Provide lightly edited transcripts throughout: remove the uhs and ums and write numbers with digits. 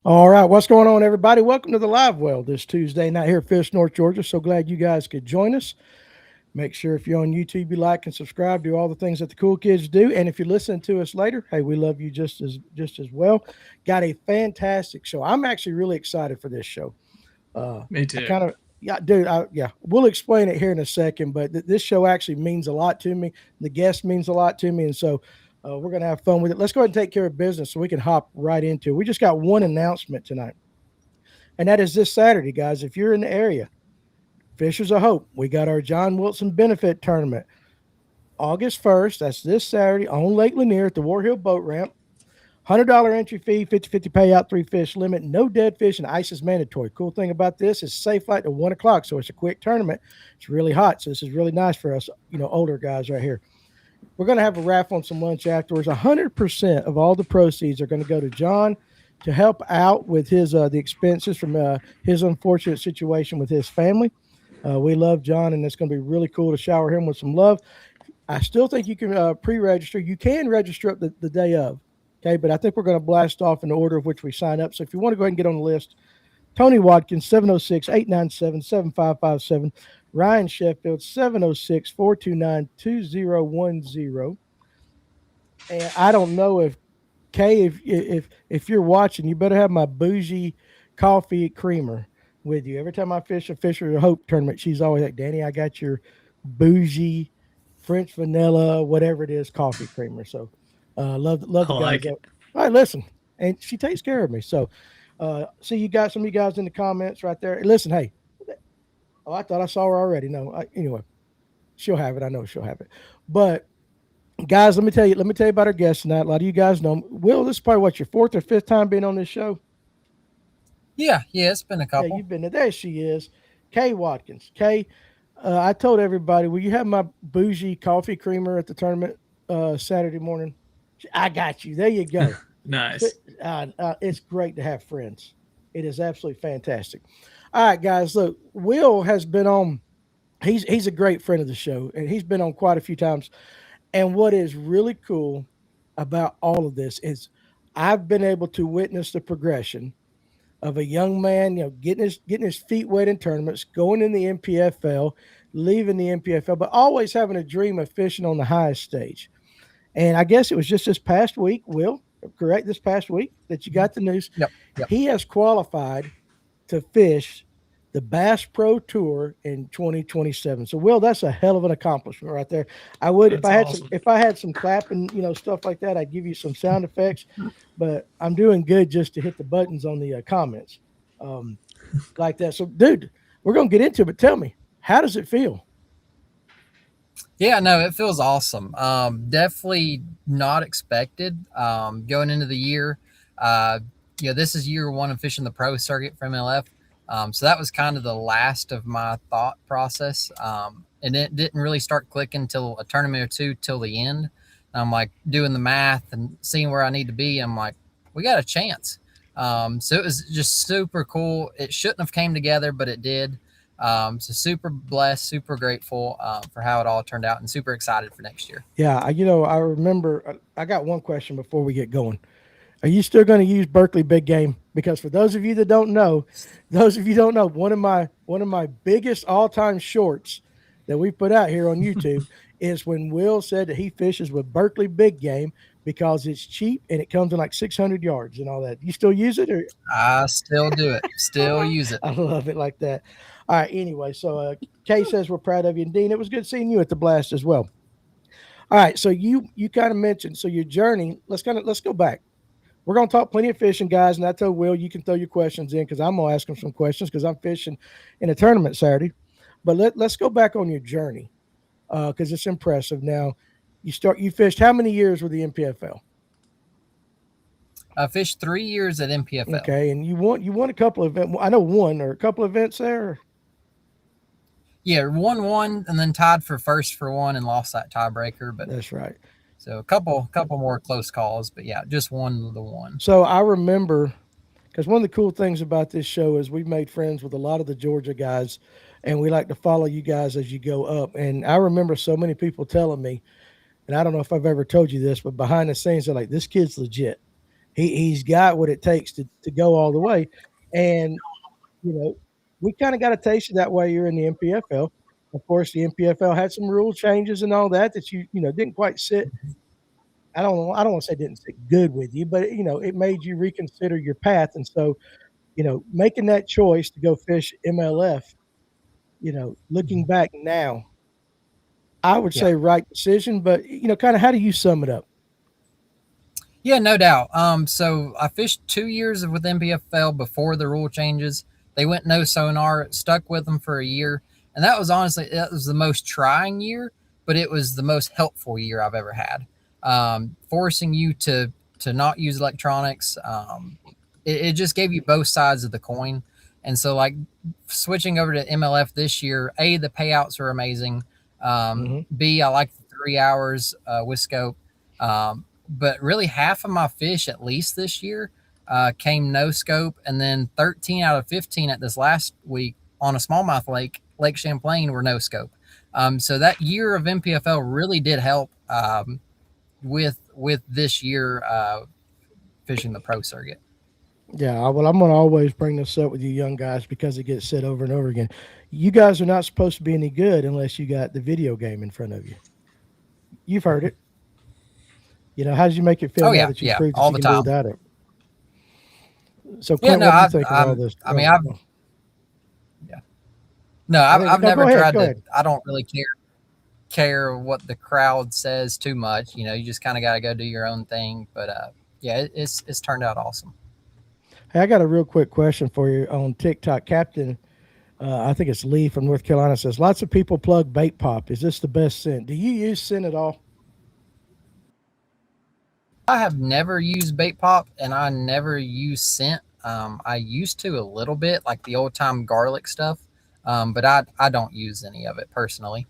All right, what's going on, everybody? Welcome to the Live Well this Tuesday night here at Fish, North Georgia. So glad you guys could join us. Make sure if you're on YouTube, you like and subscribe, do all the things that the cool kids do. And if you're listening to us later, hey, we love you just as well. Got a fantastic show. I'm actually really excited for this show. Me I too. kind of yeah, dude. We'll explain it here in a second, but this show actually means a lot to me. The guest means a lot to me, and so we're gonna have fun with it. Let's go ahead and take care of business so we can hop right into it. We just got one announcement tonight, and that is this Saturday, guys. If you're in the area, Fishers of Hope, we got our John Wilson benefit tournament August 1st. That's this Saturday on Lake Lanier at the War Hill Boat Ramp. $100 entry fee, 50-50 payout, 3 fish limit, no dead fish, and ice is mandatory. Cool thing about this is safe light to 1 o'clock, so it's a quick tournament. It's really hot, so this is really nice for us, older guys right here. We're going to have a raffle and some lunch afterwards. 100% of all the proceeds are going to go to John to help out with his the expenses from his unfortunate situation with his family. We love John, and it's going to be really cool to shower him with some love. I still think you can pre-register. You can register up the day of. Okay, but I think we're going to blast off in the order of which we sign up. So if you want to go ahead and get on the list, Tony Watkins, 706-897-7557. Ryan Sheffield, 706-429-2010. And I don't know if, Kay, if you're watching, you better have my bougie coffee creamer with you. Every time I fish a Fisher Hope tournament, she's always like, Danny, I got your bougie French vanilla, whatever it is, coffee creamer. So love I the guys. like it. All right, listen, and she takes care of me. So, see, you got some of you guys in the comments right there. Listen, hey, oh, I thought I saw her already. No, anyway, she'll have it. I know she'll have it. But guys, let me tell you. Let me tell you about our guest tonight. A lot of you guys know. Will, this is probably what your fourth or fifth time being on this show. Yeah, it's been a Yeah, couple. you've been there. There she is, Kay Watkins. Kay, I told everybody, will you have my bougie coffee creamer at the tournament Saturday morning? I got you. There you go. Nice. It's great to have friends. It is absolutely fantastic. All right, guys. Look, Will has been on. He's a great friend of the show, and he's been on quite a few times. And what is really cool about all of this is I've been able to witness the progression of a young man, getting his feet wet in tournaments, going in the NPFL, leaving the NPFL, but always having a dream of fishing on the highest stage. And I guess it was just this past week, Will, correct? This past week that you got the news. Yep, yep. He has qualified to fish the Bass Pro Tour in 2027. So, Will, that's a hell of an accomplishment right there. I would That's awesome. if I had some clapping, stuff like that, I'd give you some sound effects. But I'm doing good just to hit the buttons on the comments, like that. So, dude, we're gonna get into it. But tell me, how does it feel? Yeah, no, it feels awesome. Definitely not expected going into the year. Uh, this is year one of fishing the pro circuit for MLF. So that was kind of the last of my thought process. And it didn't really start clicking till a tournament or two till the end. I'm like doing the math and seeing where I need to be. I'm like, we got a chance. So it was just super cool. It shouldn't have came together, but it did. So super blessed, super grateful for how it all turned out, and super excited for next year. Yeah, I remember. I got one question before we get going. Are you still going to use Berkeley Big Game? Because for those of you don't know, one of my biggest all time shorts that we put out here on YouTube is when Will said that he fishes with Berkeley Big Game because it's cheap and it comes in like 600 yards and all that. You still use it, or I still do it, still use it. I love it like that. All right. Anyway, so Kay says we're proud of you, and Dean, it was good seeing you at the blast as well. All right. So you kind of mentioned your journey. Let's go back. We're going to talk plenty of fishing, guys. And I told Will you can throw your questions in because I'm going to ask him some questions because I'm fishing in a tournament Saturday. But let's go back on your journey because it's impressive. Now, you fished how many years with the NPFL? I fished 3 years at NPFL. Okay, and you won a couple of events. I know one or a couple of events there. Yeah, won one and then tied for first for one and lost that tiebreaker. But That's right. so a couple more close calls, but yeah, just won the one. So I remember because one of the cool things about this show is we've made friends with a lot of the Georgia guys, and we like to follow you guys as you go up. And I remember so many people telling me, and I don't know if I've ever told you this, but behind the scenes, they're like, "This kid's legit. he's got what it takes to go all the way. And you know, we kind of got a taste of that while you're in the NPFL. Of course, the NPFL had some rule changes and all that that didn't quite sit. I don't want to say didn't sit good with you, but it made you reconsider your path. And so, making that choice to go fish MLF, looking Mhm. back now, I would Yeah. say right decision. But kind of how do you sum it up? Yeah, no doubt. So I fished 2 years with NPFL before the rule changes. They went no sonar, stuck with them for a year, and that was the most trying year, but it was the most helpful year I've ever had. Forcing you to not use electronics, it just gave you both sides of the coin. And so, like switching over to MLF this year, A, the payouts are amazing. Hmm. B, I like the 3 hours with scope. But really, half of my fish, at least this year, came no scope. And then 13 out of 15 at this last week on a smallmouth lake, Lake Champlain, were no scope. So that year of NPFL really did help with this year fishing the pro circuit. Yeah, well, I'm going to always bring this up with you young guys because it gets said over and over again. You guys are not supposed to be any good unless you got the video game in front of you. You've heard it. How does you make it feel Oh now yeah, that you've yeah, proved that all you the can do time. without it? So, Yeah, Clint, no, what do you think of all this? I mean, I've Oh, yeah, no, I think I've no. never Go ahead. tried Go to. ahead. I don't really care what the crowd says too much. You just kind of got to go do your own thing. But yeah, it's turned out awesome. Hey, I got a real quick question for you on TikTok. Captain, I think it's Lee from North Carolina says lots of people plug bait pop. Is this the best scent? Do you use scent at all? I have never used bait pop, and I never use scent. I used to a little bit, like the old time garlic stuff, but I don't use any of it personally.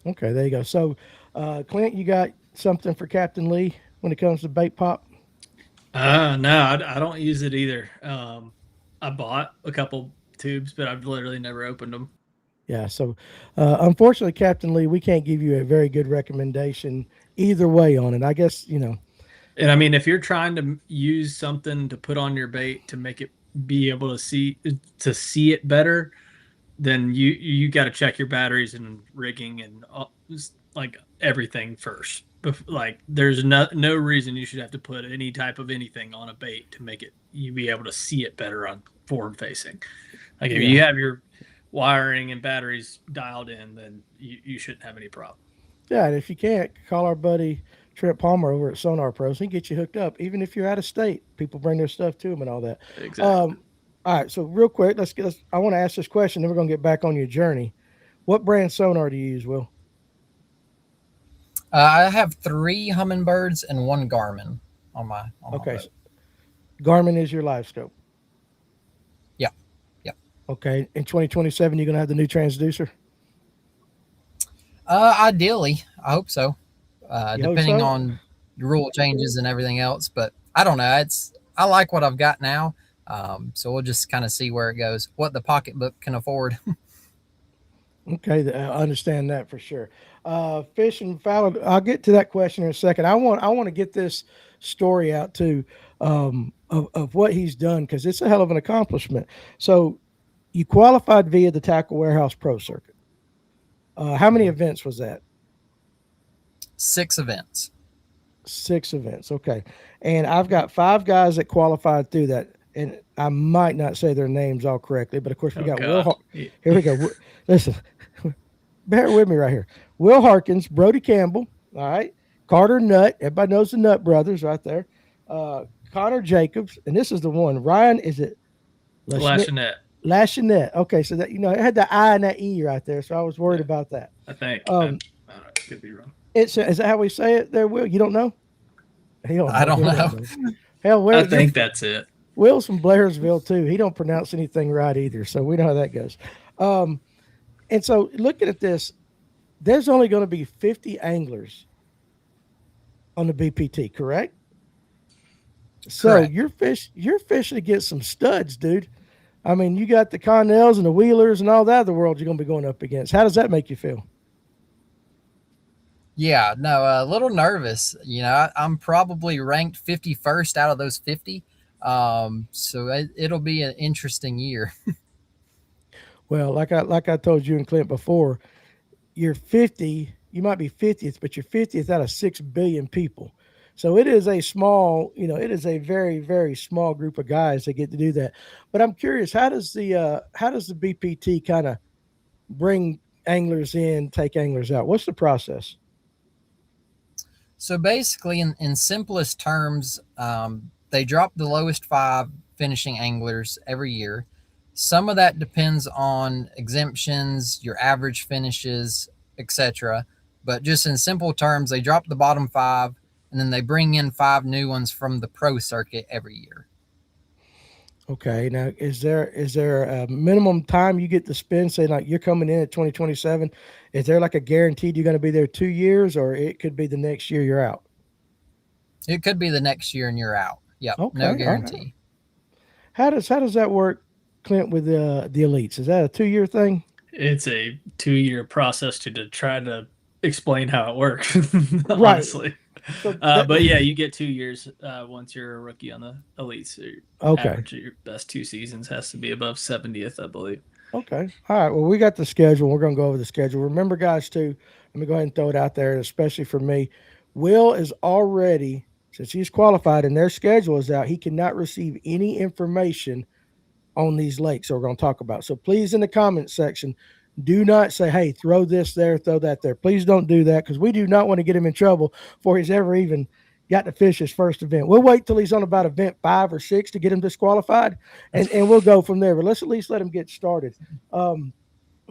Okay, there you go. So, Clint, you got something for Captain Lee when it comes to bait pop? No, I don't use it either. I bought a couple tubes, but I've literally never opened them. Yeah. So, unfortunately, Captain Lee, we can't give you a very good recommendation either way on it. I guess And I mean, if you're trying to use something to put on your bait to make it be able to see it better, then you got to check your batteries and rigging and like everything first. Like there's no reason you should have to put any type of anything on a bait to make it you be able to see it better on forward facing. Like if yeah. you have your wiring and batteries dialed in, then you shouldn't have any problem. Yeah, and if you can't, call our buddy Trent Palmer over at Sonar Pros. He can get you hooked up, even if you're out of state. People bring their stuff to him and all that. Exactly. Um, all right, so real quick, I want to ask this question, then we're going to get back on your journey. What brand sonar do you use, Will? I have three hummingbirds and one Garmin on my Okay, so boat. Garmin is your live scope. Yeah, yeah. Okay, in 2027, you're going to have the new transducer. Ideally, I hope so. You hope Depending so? on rule changes and everything else, but I don't know. I like what I've got now, so we'll just kind of see where it goes. What the pocketbook can afford. Okay, I understand that for sure. Fish and fowl. I'll get to that question in a second. I want to get this story out too, of what he's done because it's a hell of an accomplishment. So you qualified via the Tackle Warehouse Pro Circuit. How many Mhm. events was that? 6 events. 6 events. Okay, and I've got 5 guys that qualified through that, and I might not say their names all correctly, but of course we Oh got God. Here we go. Listen, bear with me right here. Will Harkins, Brody Campbell, all right, Carter Nutt. Everybody knows the Nutt brothers right there. Connor Jacobs, and this is the one. Ryan, is it Lashnet? Lashonette, Lashonette. Okay, so that it had the I and that E right there, so I was worried yeah, about that. I think. Um, I don't know, could be wrong. it's is that how we say it there, Will? You don't know? He don't I know. don't Will know. don't know. Hell, I Will, think that's it. Will's from Blairsville too. He don't pronounce anything right either, so we know how that goes. Um, and so looking at this, there's only going to be 50 anglers on the BPT, correct? So Correct. you're fishing to get some studs, dude. I mean, you got the Connells and the Wheelers and all that of the world you're going to be going up against. How does that make you feel? Yeah, no, a little nervous. I'm probably ranked 51st out of those 50. So it'll be an interesting year. Well, like I told you and Clint before, you're 50. You might be 50th, but you're 50th out of 6 billion people. So it is a small, it is a very very small group of guys that get to do that. But I'm curious, how does the BPT kind of bring anglers in, take anglers out? What's the process? So basically, in simplest terms, they drop the lowest five finishing anglers every year. Some of that depends on exemptions, your average finishes, etc. But just in simple terms, they drop the bottom five, and then they bring in five new ones from the pro circuit every year. Okay. Now, is there a minimum time you get to spend? Say, like you're coming in at 2027. Is there like a guaranteed you're going to be there 2 years, or it could be the next year you're out? It could be the next year and you're out. Yep, no Okay. All right. guarantee. How does that work, Clint, with the elites? Is that a 2 year thing? It's a 2 year process to try to explain how it works, Right. honestly. So that But yeah, you get 2 years once you're a rookie on the elites. So your okay. average of your best 2 seasons has to be above 70th, I believe. Okay. All right. Well, we got the schedule. We're going to go over the schedule. Remember, guys, too, let me go ahead and throw it out there, especially for me. Will is already, since he's qualified and their schedule is out, he cannot receive any information on these lakes that we're going to talk about. So please, in the comment section, do not say, hey, throw this there, throw that there. Please don't do that because we do not want to get him in trouble before he's ever even got to fish his first event. We'll wait till he's on about event 5 or 6 to get him disqualified, and we'll go from there. But let's at least let him get started. Um,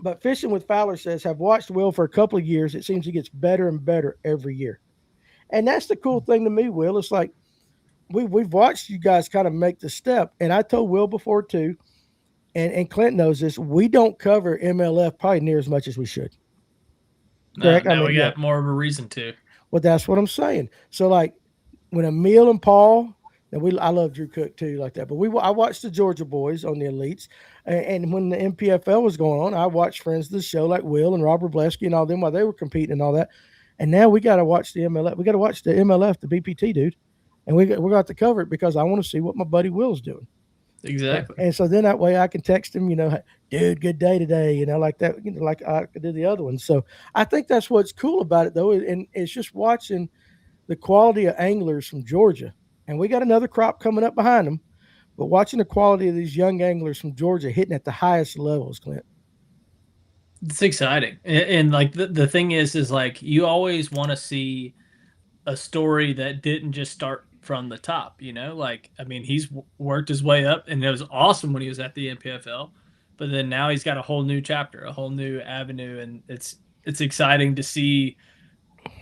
but Fishing with Fowler says, have watched Will for a couple of years. It seems he gets better and better every year. And that's the cool thing to me, Will. It's like we've watched you guys kind of make the step. And I told Will before too, and Clint knows this, we don't cover MLF probably near as much as we should. No, Correct? I now mean, we yeah. got more of a reason to. Well, that's what I'm saying. So like when Emil and Paul, and I love Drew Cook too, like that. But I watched the Georgia boys on the elites, and when the NPFL was going on, I watched friends of the show like Will and Robert Blesky and all them while they were competing and all that. And now we got to watch the MLF. We got to watch the MLF, the BPT, dude, and we're going to cover it because I want to see what my buddy Will's doing. Exactly. And so then that way I can text him, dude, good day today, like that, like I could do the other one. So I think that's what's cool about it though, and it's just watching the quality of anglers from Georgia. And we got another crop coming up behind them, but watching the quality of these young anglers from Georgia hitting at the highest levels, Clint. It's exciting. And like the thing is like you always want to see a story that didn't just start from the top, Like, I mean, he's worked his way up and it was awesome when he was at the NPFL, but then now he's got a whole new chapter, a whole new avenue. And it's exciting to see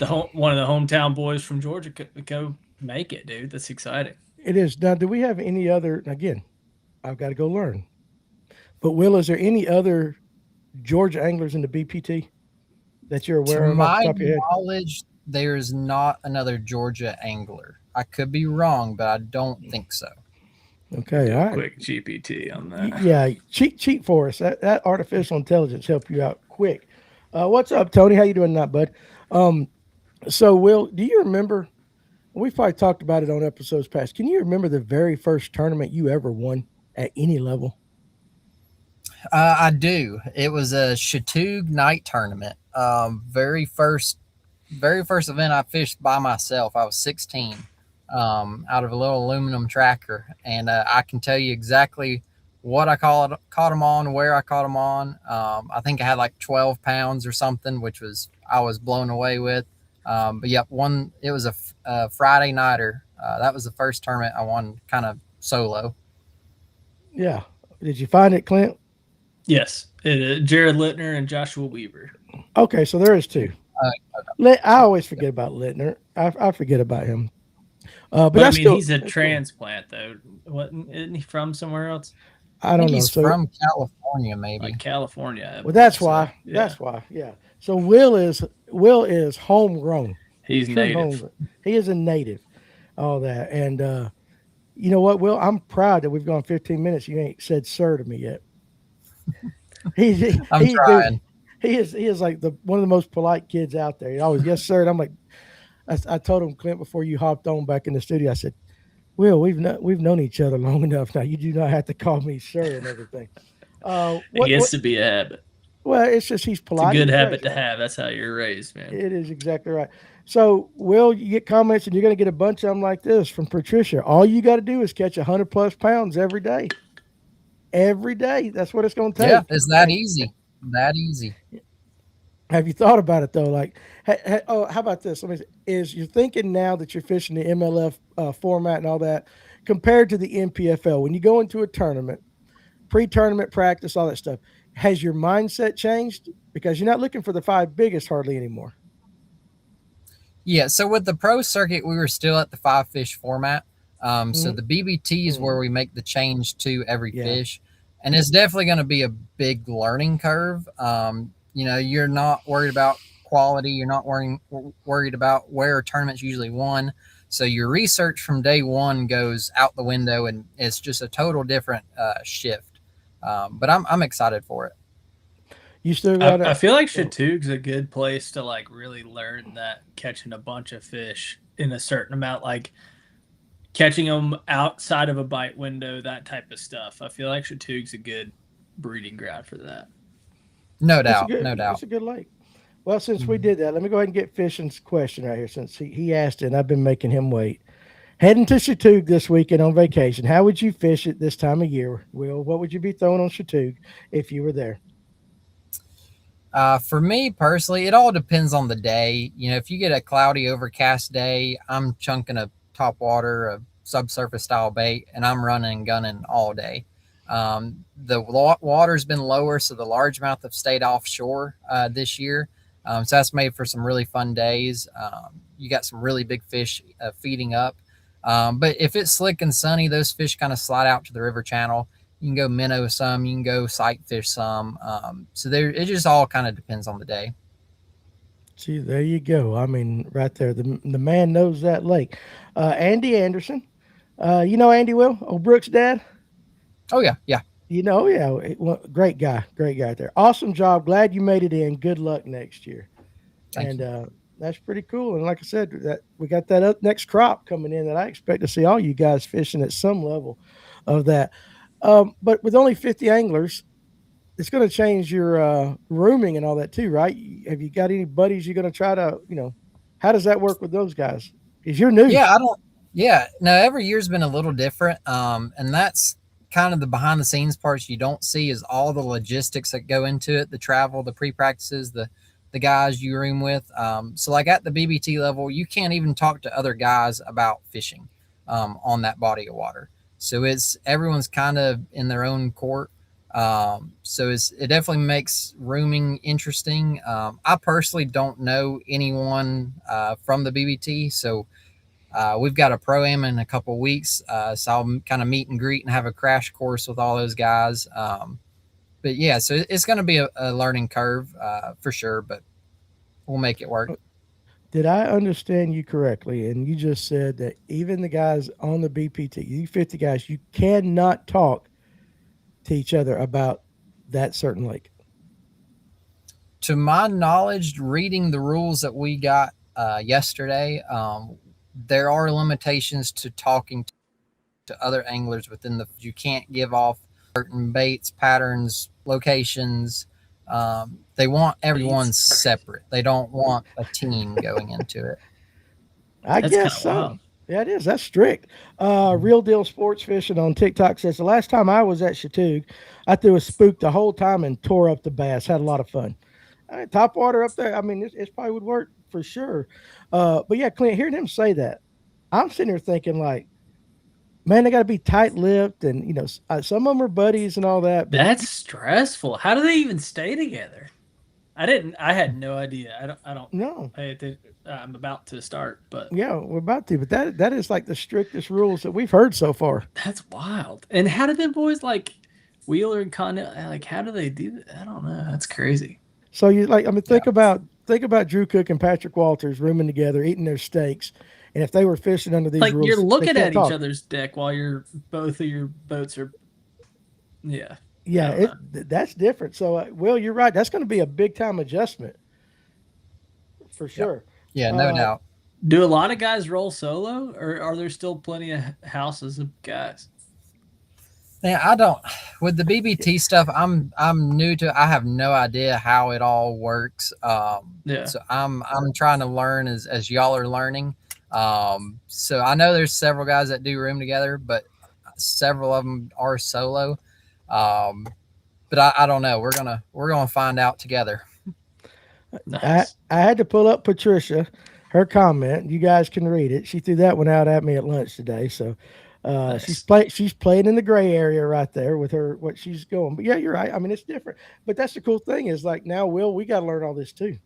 one of the hometown boys from Georgia go make it, dude. That's exciting. It is. Now, do we have any other, again, I've got to go learn. But Will, is there any other Georgia anglers in the BPT that you're To aware of off the my top of your head? knowledge, there's not another Georgia angler. I could be wrong, but I don't think so. Okay, Do all a right. quick GPT on that. Yeah, cheat for us. That artificial intelligence help you out quick. What's up, Tony? How you doing tonight, bud? Um, so, Will, do you remember? We've probably talked about it on episodes past. Can you remember the very first tournament you ever won at any level? I do. It was a Chatoog night tournament. Very first event I fished by myself. I was 16, out of a little aluminum tracker, and I can tell you exactly what I caught them on, where I caught them on. I think I had like 12 pounds or something, which I was blown away with. But yep, it was a Friday nighter. That was the first tournament I won, kind of solo. Yeah. Did you find it, Clint? Yes. Jared Littner and Joshua Weaver. Okay, so there is two. Uh, I always forget about Littner. I forget about him. But But I that's mean, still he's a that's cool. transplant, though. Isn't he from somewhere else? I I don't think know. he's So from California, maybe. Like California, I well, that's believe so. why. Yeah. That's why. Yeah. So Will is homegrown, He's true native. homegrown. He is a native. All that, and you know what, Will? I'm proud that we've gone 15 minutes. You ain't said sir to me yet. He's I'm dude. trying. he is like the one of the most polite kids out there. He always yes sir. And I'm like, I told him Clint before you hopped on back in the studio. I said, Will, we've known each other long enough now. You do not have to call me sir and everything. It What? gets to be a habit. Well, it's just he's It's a polite. good He's habit great. to have. That's how you're raised, man. It is exactly right. So, Will, you get comments, and you're going to get a bunch of them like this from Patricia. All you got to do is catch 100+ pounds every day. Every day. That's what it's going to Yeah, take. it's that easy. That easy. Have you thought about it though? Like, oh, how about this? Let me. Is you're thinking now that you're fishing the MLF format and all that, compared to the NPFL? When you go into a tournament, pre-tournament practice, all that stuff, has your mindset changed? Because you're not looking for the five biggest hardly anymore. Yeah, so with the pro circuit, we were still at the 5 fish format. So Mm-hmm. the BBT is where we make the change to every Yeah. fish, and it's definitely going to be a big learning curve. You're not worried about quality. You're not worried about where tournaments usually won. So your research from day one goes out the window, and it's just a total different shift. But I'm excited for it. You still I, got I to. feel like Oh, Chatooga's a good place to like really learn that catching a bunch of fish in a certain amount, like catching them outside of a bite window, that type of stuff. I feel like Chatooga's a good breeding ground for that. No it's a doubt, good. no It's doubt. a good lake. Well, since we Mhm. did that, let me go ahead and get Fishing's question right here. Since he asked it, and I've been making him wait. Heading to Chatoog this weekend on vacation. How would you fish it this time of year, Will? What would you be throwing on Chatoog if you were there? For me personally, it all depends on the day. If you get a cloudy, overcast day, I'm chunking a top water, a subsurface style bait, and I'm running and gunning all day. The water's been lower, so the largemouth have stayed offshore this year. So that's made for some really fun days. You got some really big fish feeding up. But if it's slick and sunny, those fish kind of slide out to the river channel. You can go minnow some, you can go sight fish some. So there, it just all kind of depends on the day. See, there you go. I mean, right there, the man knows that lake. Andy Anderson, you know Andy Will, old Brooks' dad. Oh yeah, yeah. Yeah, great guy there. Awesome job. Glad you made it in. Good luck next year. Thank And you. that's pretty cool. And like I said, that we got that up next crop coming in that I expect to see all you guys fishing at some level of that. But with only 50 anglers, it's going to change your rooming and all that too, right? Have you got any buddies you're going to try to, how does that work with those guys? Because you're new. Yeah, I don't. Yeah, no. Every year's been a little different, and that's kind of the behind the scenes parts you don't see is all the logistics that go into it, the travel, the pre practices, the guys you room with. So like at the BBT level, you can't even talk to other guys about fishing on that body of water. So it's everyone's kind of in their own court. So it definitely makes rooming interesting. I personally don't know anyone from the BBT, so we've got a pro am in a couple weeks, so I'll kind of meet and greet and have a crash course with all those guys. But yeah, so it's going to be a learning curve for sure, but we'll make it work. Did I understand you correctly? And you just said that even the guys on the BPT, you 50 guys, you cannot talk to each other about that certain lake. To my knowledge, reading the rules that we got yesterday, there are limitations to talking to other anglers within the. You can't give off certain baits, patterns, locations. They want everyone Bates. separate. They don't want a team going into it. I That's guess kind of so. wild. Yeah, it is. That's strict. Real Deal Sports Fishing on TikTok says the last time I was at Chatoog, I threw a spook the whole time and tore up the bass. Had a lot of fun. Top water up there. I mean, it probably would work for sure. But yeah, Clint, hearing him say that, I'm sitting here thinking like, man, they got to be tight lipped, and some of them are buddies and all that. But That's stressful. How do they even stay together? I didn't. I had no idea. I don't. I don't. no, I'm about to start, but yeah, we're about to. But that is like the strictest rules that we've heard so far. that's wild. And how did them boys like Wheeler and Condell? Like, how do they do that? I don't know. That's crazy. So you like, I mean, Yeah. think about Drew Cook and Patrick Walters rooming together, eating their steaks, and if they were fishing under these Like you're rules, they looking can't at each talk. other's deck while you're both of your boats are. Yeah. Yeah, I don't know. that's different. So, Will, you're right. That's going to be a big time adjustment for Yep. sure. Yeah, no Uh, doubt. Do a lot of guys roll solo, or are there still plenty of houses of guys? Yeah, I don't with the BBT stuff. I'm new to. I have no idea how it all works. Yeah. So I'm trying to learn as y'all are learning. So I know there's several guys that do room together, but several of them are solo. Um, but I don't know. We're gonna find out together. Nice. I had to pull up Patricia, her comment. You guys can read it. She threw that one out at me at lunch today. So Nice. she's playing in the gray area right there with her what she's going. But yeah, you're right. I mean, it's different. But that's the cool thing is like now, Will, we got to learn all this too.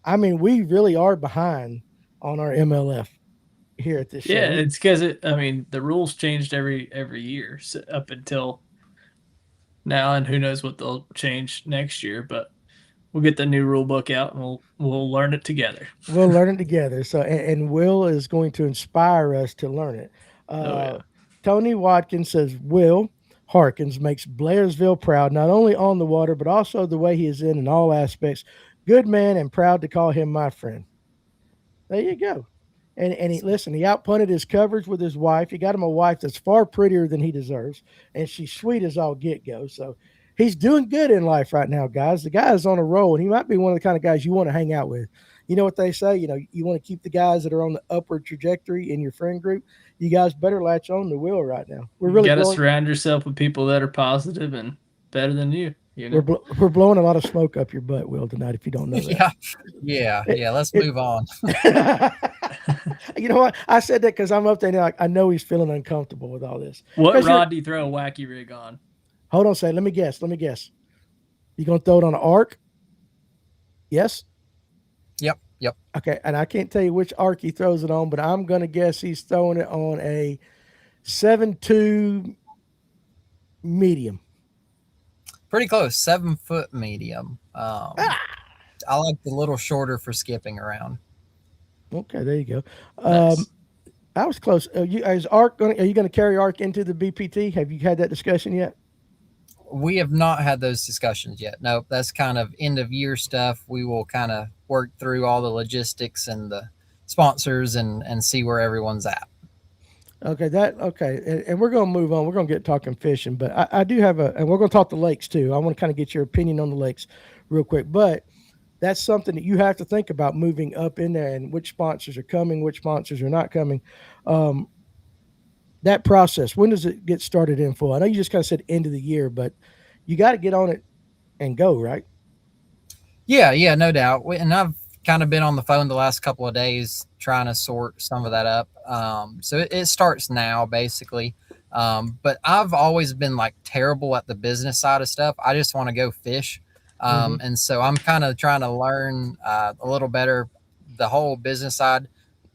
I mean, we really are behind on our MLF here at this show. Yeah, it's because I mean, the rules changed every year up until now, and who knows what they'll change next year. But we'll get the new rule book out, and we'll learn it together. We'll learn it together. So, and Will is going to inspire us to learn it. Oh Uh, yeah. Tony Watkins says, Will Harkins makes Blairsville proud, not only on the water, but also the way he is in all aspects. Good man and proud to call him my friend. There you go. And listen, he outpunted his coverage with his wife. He got him a wife that's far prettier than he deserves, and she's sweet as all get go. So he's doing good in life right now, guys. The guy is on a roll, and he might be one of the kind of guys you want to hang out with. You know what they say? You know, you want to keep the guys that are on the upward trajectory in your friend group. You guys better latch on to Will right now. We're You really got to blowing. surround yourself with people that are positive and better than you. You know. We're blowing a lot of smoke up your butt, Will, tonight. If you don't know that. Yeah, yeah. Let's It, move on. you know what? I said that because I'm up there now. Like, I know he's feeling uncomfortable with all this. What Because you're, rod do you throw a wacky rig on? hold on a second. Let me guess. Let me guess. You gonna throw it on an arc? Yes. Yep, yep. Okay. And I can't tell you which arc he throws it on, but I'm gonna guess he's throwing it on a 7.2 medium. Pretty close. 7 foot medium. Ah! I like the little shorter for skipping around. Okay, there you go. Nice. I was close. Are you gonna carry arc into the BPT? Have you had that discussion yet? We have not had those discussions yet. Nope, that's kind of end of year stuff. We will kind of work through all the logistics and the sponsors and see where everyone's at. Okay, and we're gonna move on. We're gonna get talking fishing, but I do have and we're gonna talk the lakes too. I want to kind of get your opinion on the lakes real quick, but that's something that you have to think about moving up in there and which sponsors are coming, which sponsors are not coming. Um, that process, when does it get started in full? I know you just kind of said end of the year, but you got to get on it and go, right? Yeah, yeah, no doubt. And I've kind of been on the phone the last couple of days trying to sort some of that up. So it starts now, basically. But I've always been like terrible at the business side of stuff. I just want to go fish. Mm-hmm. And so I'm kind of trying to learn a little better the whole business side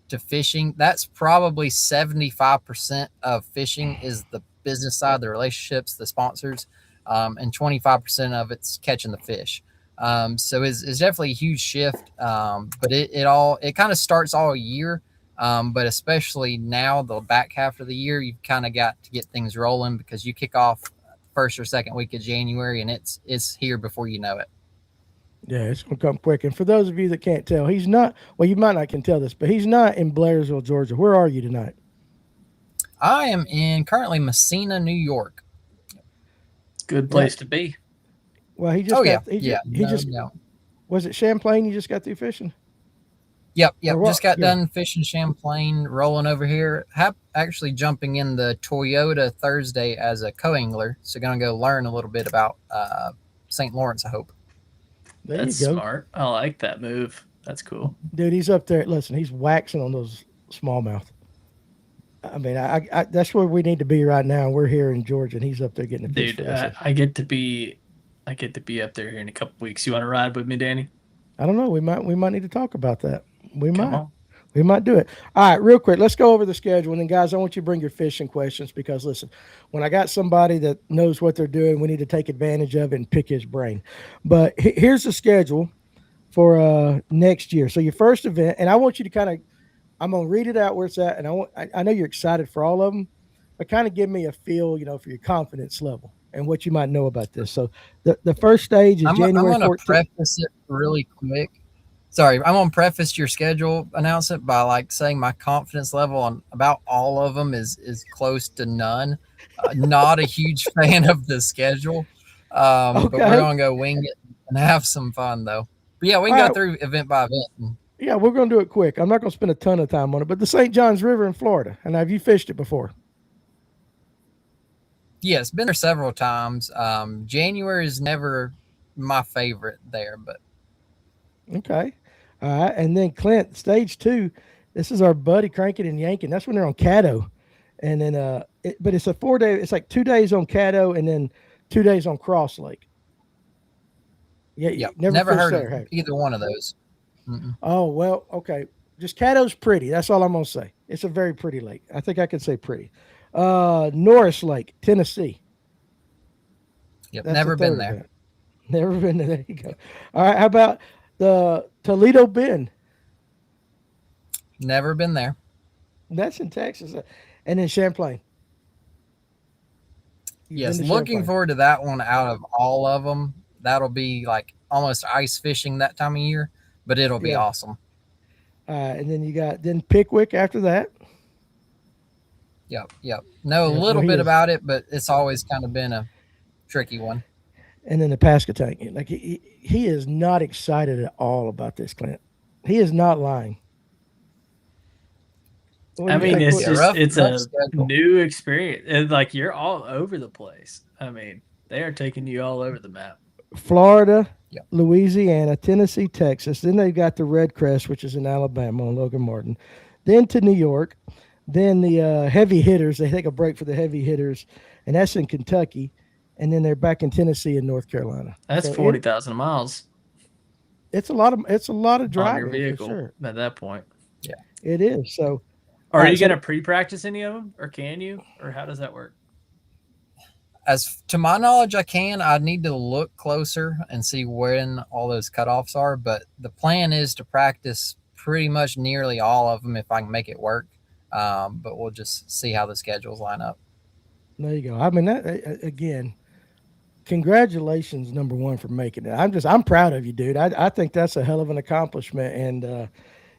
to fishing. That's probably 75% of fishing is the business side, the relationships, the sponsors, and 25% of it's catching the fish. So it's definitely a huge shift. But it kind of starts all year. But especially now, the back half of the year, you've kind of got to get things rolling because you kick off first or second week of January, and it's here before you know it. Yeah, it's gonna come quick. And for those of you that can't tell, he's not. Well, you might not can tell this, but he's not in Blairsville, Georgia. Where are you tonight? I am in currently Messina, New York. Good Yeah. place to be. Well, he just Oh yeah, got. He yeah, just. He just. no. Was it Champlain? You just got through fishing. Yep, Or yep. what? Just got Yeah. done fishing Champlain, rolling over here. Actually jumping in the Toyota Thursday as a co-angler. So gonna go learn a little bit about St. Lawrence, I hope. There That's you go, smart. I like that move. That's cool. dude. He's up there. Listen, he's waxing on those smallmouth. I mean, that's where we need to be right now. We're here in Georgia, and he's up there getting a fish Dude, for us. I get to be up there here in a couple weeks. You want to ride with me, Danny? I don't know. We might need to talk about that. We Come might. on. We might do it. All right, real quick. Let's go over the schedule, and then, guys, I want you to bring your fishing questions because, listen, when I got somebody that knows what they're doing, we need to take advantage of it and pick his brain. But here's the schedule for next year. So your first event, and I want you to kind of, I'm gonna read it out where it's at, and I know you're excited for all of them, but kind of give me a feel, for your confidence level. and what you might know about this. So the first stage is I'm January going to 14th. preface it really quick. Sorry, I'm going to preface your schedule announcement by like saying my confidence level on about all of them is close to none. Not a huge fan of the schedule, but we're Okay. going to go wing it and have some fun though. But yeah, we All can go right. through event by event. Yeah, we're going to do it quick. I'm not going to spend a ton of time on it, but the St. Johns River in Florida. And have you fished it before? Yes, been there several times. January is never my favorite there, but Okay. All right. And then Clint, stage two. This is our buddy cranking and yanking. That's when they're on Caddo. And then, but it's a 4 day, it's like 2 days on Caddo and then 2 days on Cross Lake. Yeah. You yep, never never fished heard there, of have you? either one of those. Mm-mm. Oh, well, okay. Just Caddo's pretty. That's all I'm going to say. It's a very pretty lake. I think I could say pretty. Norris Lake, Tennessee. Yep, That's the never been third there. event. Never been there. There you go. All right. How about the Toledo Bend? Never been there. That's in Texas. And then Champlain. You've been Yes, to looking Champlain. forward to that one out of all of them. That'll be like almost ice fishing that time of year, but it'll be Yeah. awesome. And then you got then Pickwick after that. Yep. Know a Yeah, little he bit is. about it, but it's always kind of been a tricky one. And then the Pascatank. Like he is not excited at all about this, Clint. He is not lying. What I do you mean, think? it's Yeah, just rough it's a schedule. new experience. And like you're all over the place. I mean, they are taking you all over the map. Florida, Yep. Louisiana, Tennessee, Texas. Then they've got the Red Crest, which is in Alabama on Logan Martin. Then to New York. Then the heavy hitters. They take a break for the heavy hitters, and that's in Kentucky. And then they're back in Tennessee and North Carolina. That's So 40,000 miles it's a lot of on your driving for vehicle sure. at that point. Yeah. It is. So all Are right. you going So to pre-practice any of them, or can you, or how does that work? As to my knowledge, I can. I need to look closer and see when all those cutoffs are, but the plan is to practice pretty much nearly all of them if I can make it work. But we'll just see how the schedules line up. there you go. I mean, that again, congratulations, number one, for making it. I'm proud of you, dude. I think that's a hell of an accomplishment, and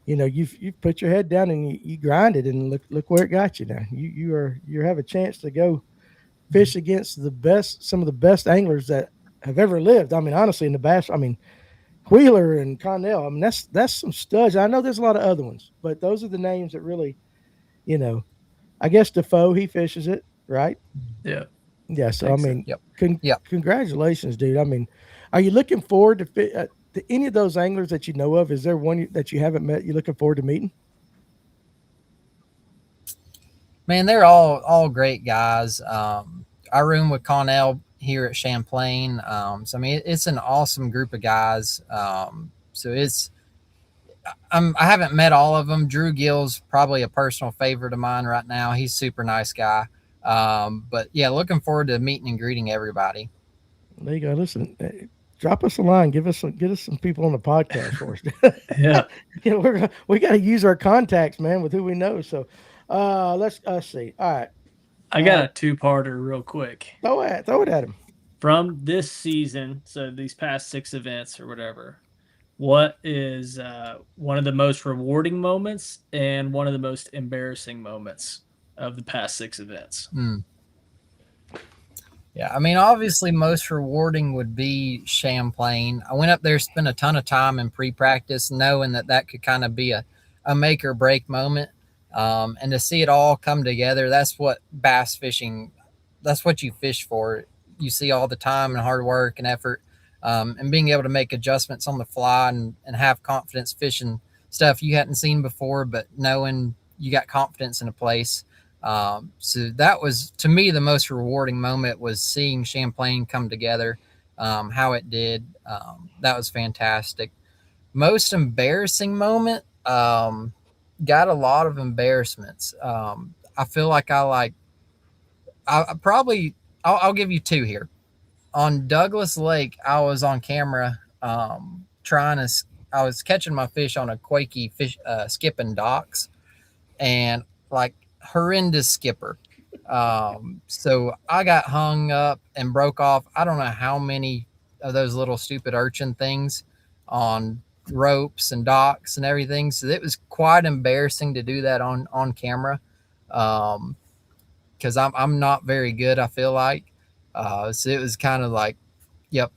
you've put your head down and you grinded, and look where it got you now. You have a chance to go fish against some of the best anglers that have ever lived. I mean, honestly, in the bass, I mean, Wheeler and Connell. I mean, that's some studs. I know there's a lot of other ones, but those are the names that really, you know. I guess Defoe, he fishes it, right? Yeah. Yeah. So I Think so. mean, Yep. Yep. congratulations, dude. I mean, are you looking forward to any of those anglers that you know of? Is there one that you haven't met? You're looking forward to meeting? Man, they're all great guys. I room with Connell here at Champlain. So I mean, it's an awesome group of guys. So I haven't met all of them. Drew Gill's probably a personal favorite of mine right now. He's a super nice guy. But yeah, looking forward to meeting and greeting everybody. There you go. Listen, drop us a line. Get us some people on the podcast for us. Yeah. We got to use our contacts, man, with who we know. So let's see. All right, I got a two-parter real quick. throw it at him. From this season, so these past 6 events or whatever, what is one of the most rewarding moments and one of the most embarrassing moments of the past 6 events? Yeah, I mean, obviously, most rewarding would be Champlain. I went up there, spent a ton of time in pre-practice, knowing that could kind of be a make or break moment. And to see it all come together, that's what bass fishing, that's what you fish for. You see all the time and hard work and effort, and being able to make adjustments on the fly and have confidence fishing stuff you hadn't seen before, but knowing you got confidence in a place. So that was, to me, the most rewarding moment was seeing Champlain come together, how it did. That was fantastic. Most embarrassing moment, got a lot of embarrassments. I feel like I'll give you 2 here. On Douglas Lake, I was on camera I was catching my fish on a quakey fish skipping docks, and like horrendous skipper. So I got hung up and broke off. I don't know how many of those little stupid urchin things on ropes and docks and everything. So it was quite embarrassing to do that on camera. Um, because I'm not very good. I feel like, so it was kind of like, yep,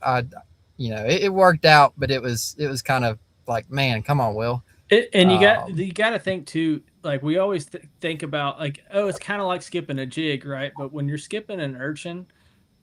it worked out, but it was kind of like, man, come on, Will. And Um, you got to think too. Like we always think about, like, oh, it's kind of like skipping a jig, right? But when you're skipping an urchin,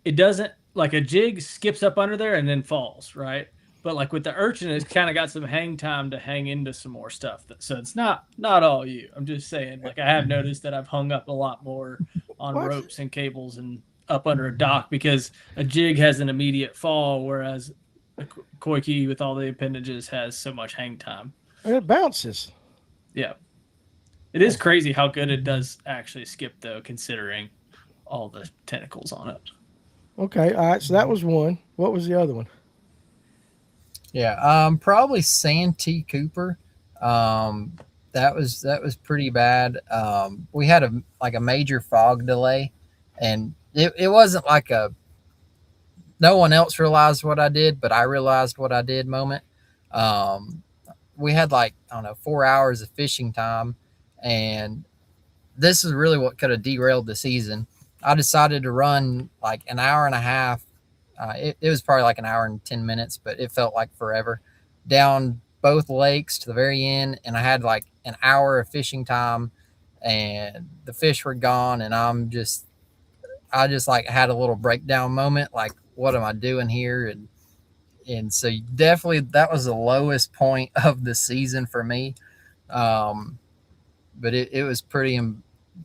it doesn't, like a jig skips up under there and then falls, right? But like with the urchin, it's kind of got some hang time to hang into some more stuff. So it's not all you. I'm just saying, like I have noticed that I've hung up a lot more on What? ropes and cables and up under a dock because a jig has an immediate fall, whereas a koi key with all the appendages has so much hang time. It bounces. Yeah, it is crazy how good it does actually skip though, considering all the tentacles on it. Okay. All right. So that was one. What was the other one? yeah, probably Santee Cooper. Um, that was pretty bad. We had a major fog delay, and it wasn't like a no one else realized what I did, but I realized what I did moment. Um, we had like, I don't know, 4 hours of fishing time, and this is really what could have derailed the season. I decided to run like an hour and a half. It was probably like an hour and 10 minutes, but it felt like forever down both lakes to the very end, and I had like an hour of fishing time, and the fish were gone, and I just like had a little breakdown moment, like what am I doing here, and so definitely that was the lowest point of the season for me. Um, but it was pretty,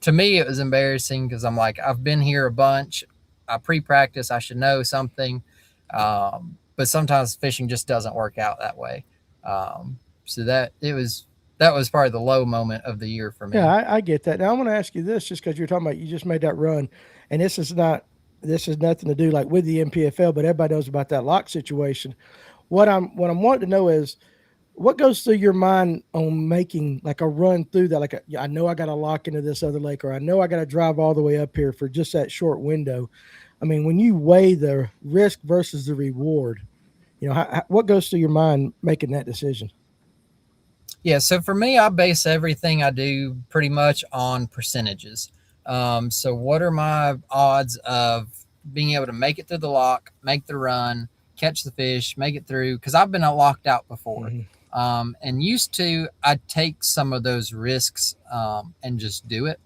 to me, it was embarrassing because I'm like, I've been here a bunch. I pre-practice. I should know something. But sometimes fishing just doesn't work out that way. So that was probably the low moment of the year for Yeah, me. I get that. Now I want to ask you this, just because you're talking about you just made that run, and this is nothing to do like with the NPFL, but everybody knows about that lock situation. What I'm wanting to know is what goes through your mind on making like a run through that? Like, I know I got to lock into this other lake, or I know I got to drive all the way up here for just that short window. I mean, when you weigh the risk versus the reward, what goes through your mind making that decision? Yeah, so for me, I base everything I do pretty much on percentages. So what are my odds of being able to make it through the lock, make the run, catch the fish, make it through? Because I've been locked out before. Hmm. And used to, I'd take some of those risks and just do it.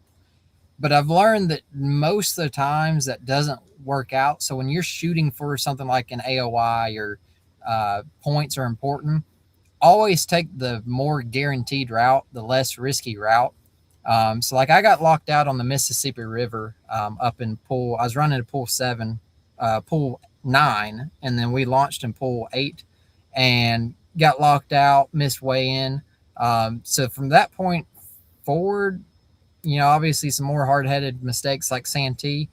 But I've learned that most of the times that doesn't work out. So when you're shooting for something like an AOI or points are important, always take the more guaranteed route, the less risky route. So like I got locked out on the Mississippi River up in pool. I was running a pool 7, pool 9, and then we launched in pool 8 and got locked out, missed weigh in. So from that point forward, obviously some more hard headed mistakes like Santee.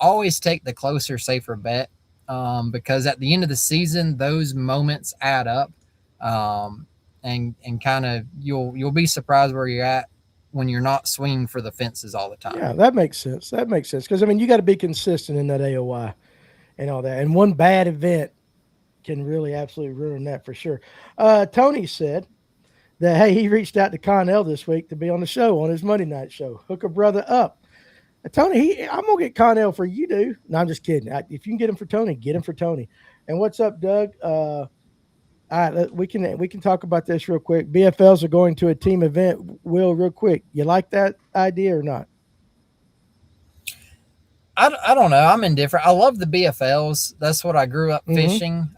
Always take the closer, safer bet because at the end of the season, those moments add up, um, and kind of you'll be surprised where you're at when you're not swinging for the fences all the time. Yeah, that makes sense. That makes sense because I mean you got to be consistent in that AOI and all that. And one bad event can really absolutely ruin that for sure. Tony said that hey, he reached out to Connell this week to be on the show on his Monday night show. Hook a brother up. Tony, I'm gonna get Connell for you, dude. No, I'm just kidding. If you can get him for Tony, get him for Tony. And what's up, Doug? All right, we can talk about this real quick. BFLs are going to a team event. Will, real quick, you like that idea or not? I don't know. I'm indifferent. I love the BFLs. That's what I grew up Mm-hmm. fishing.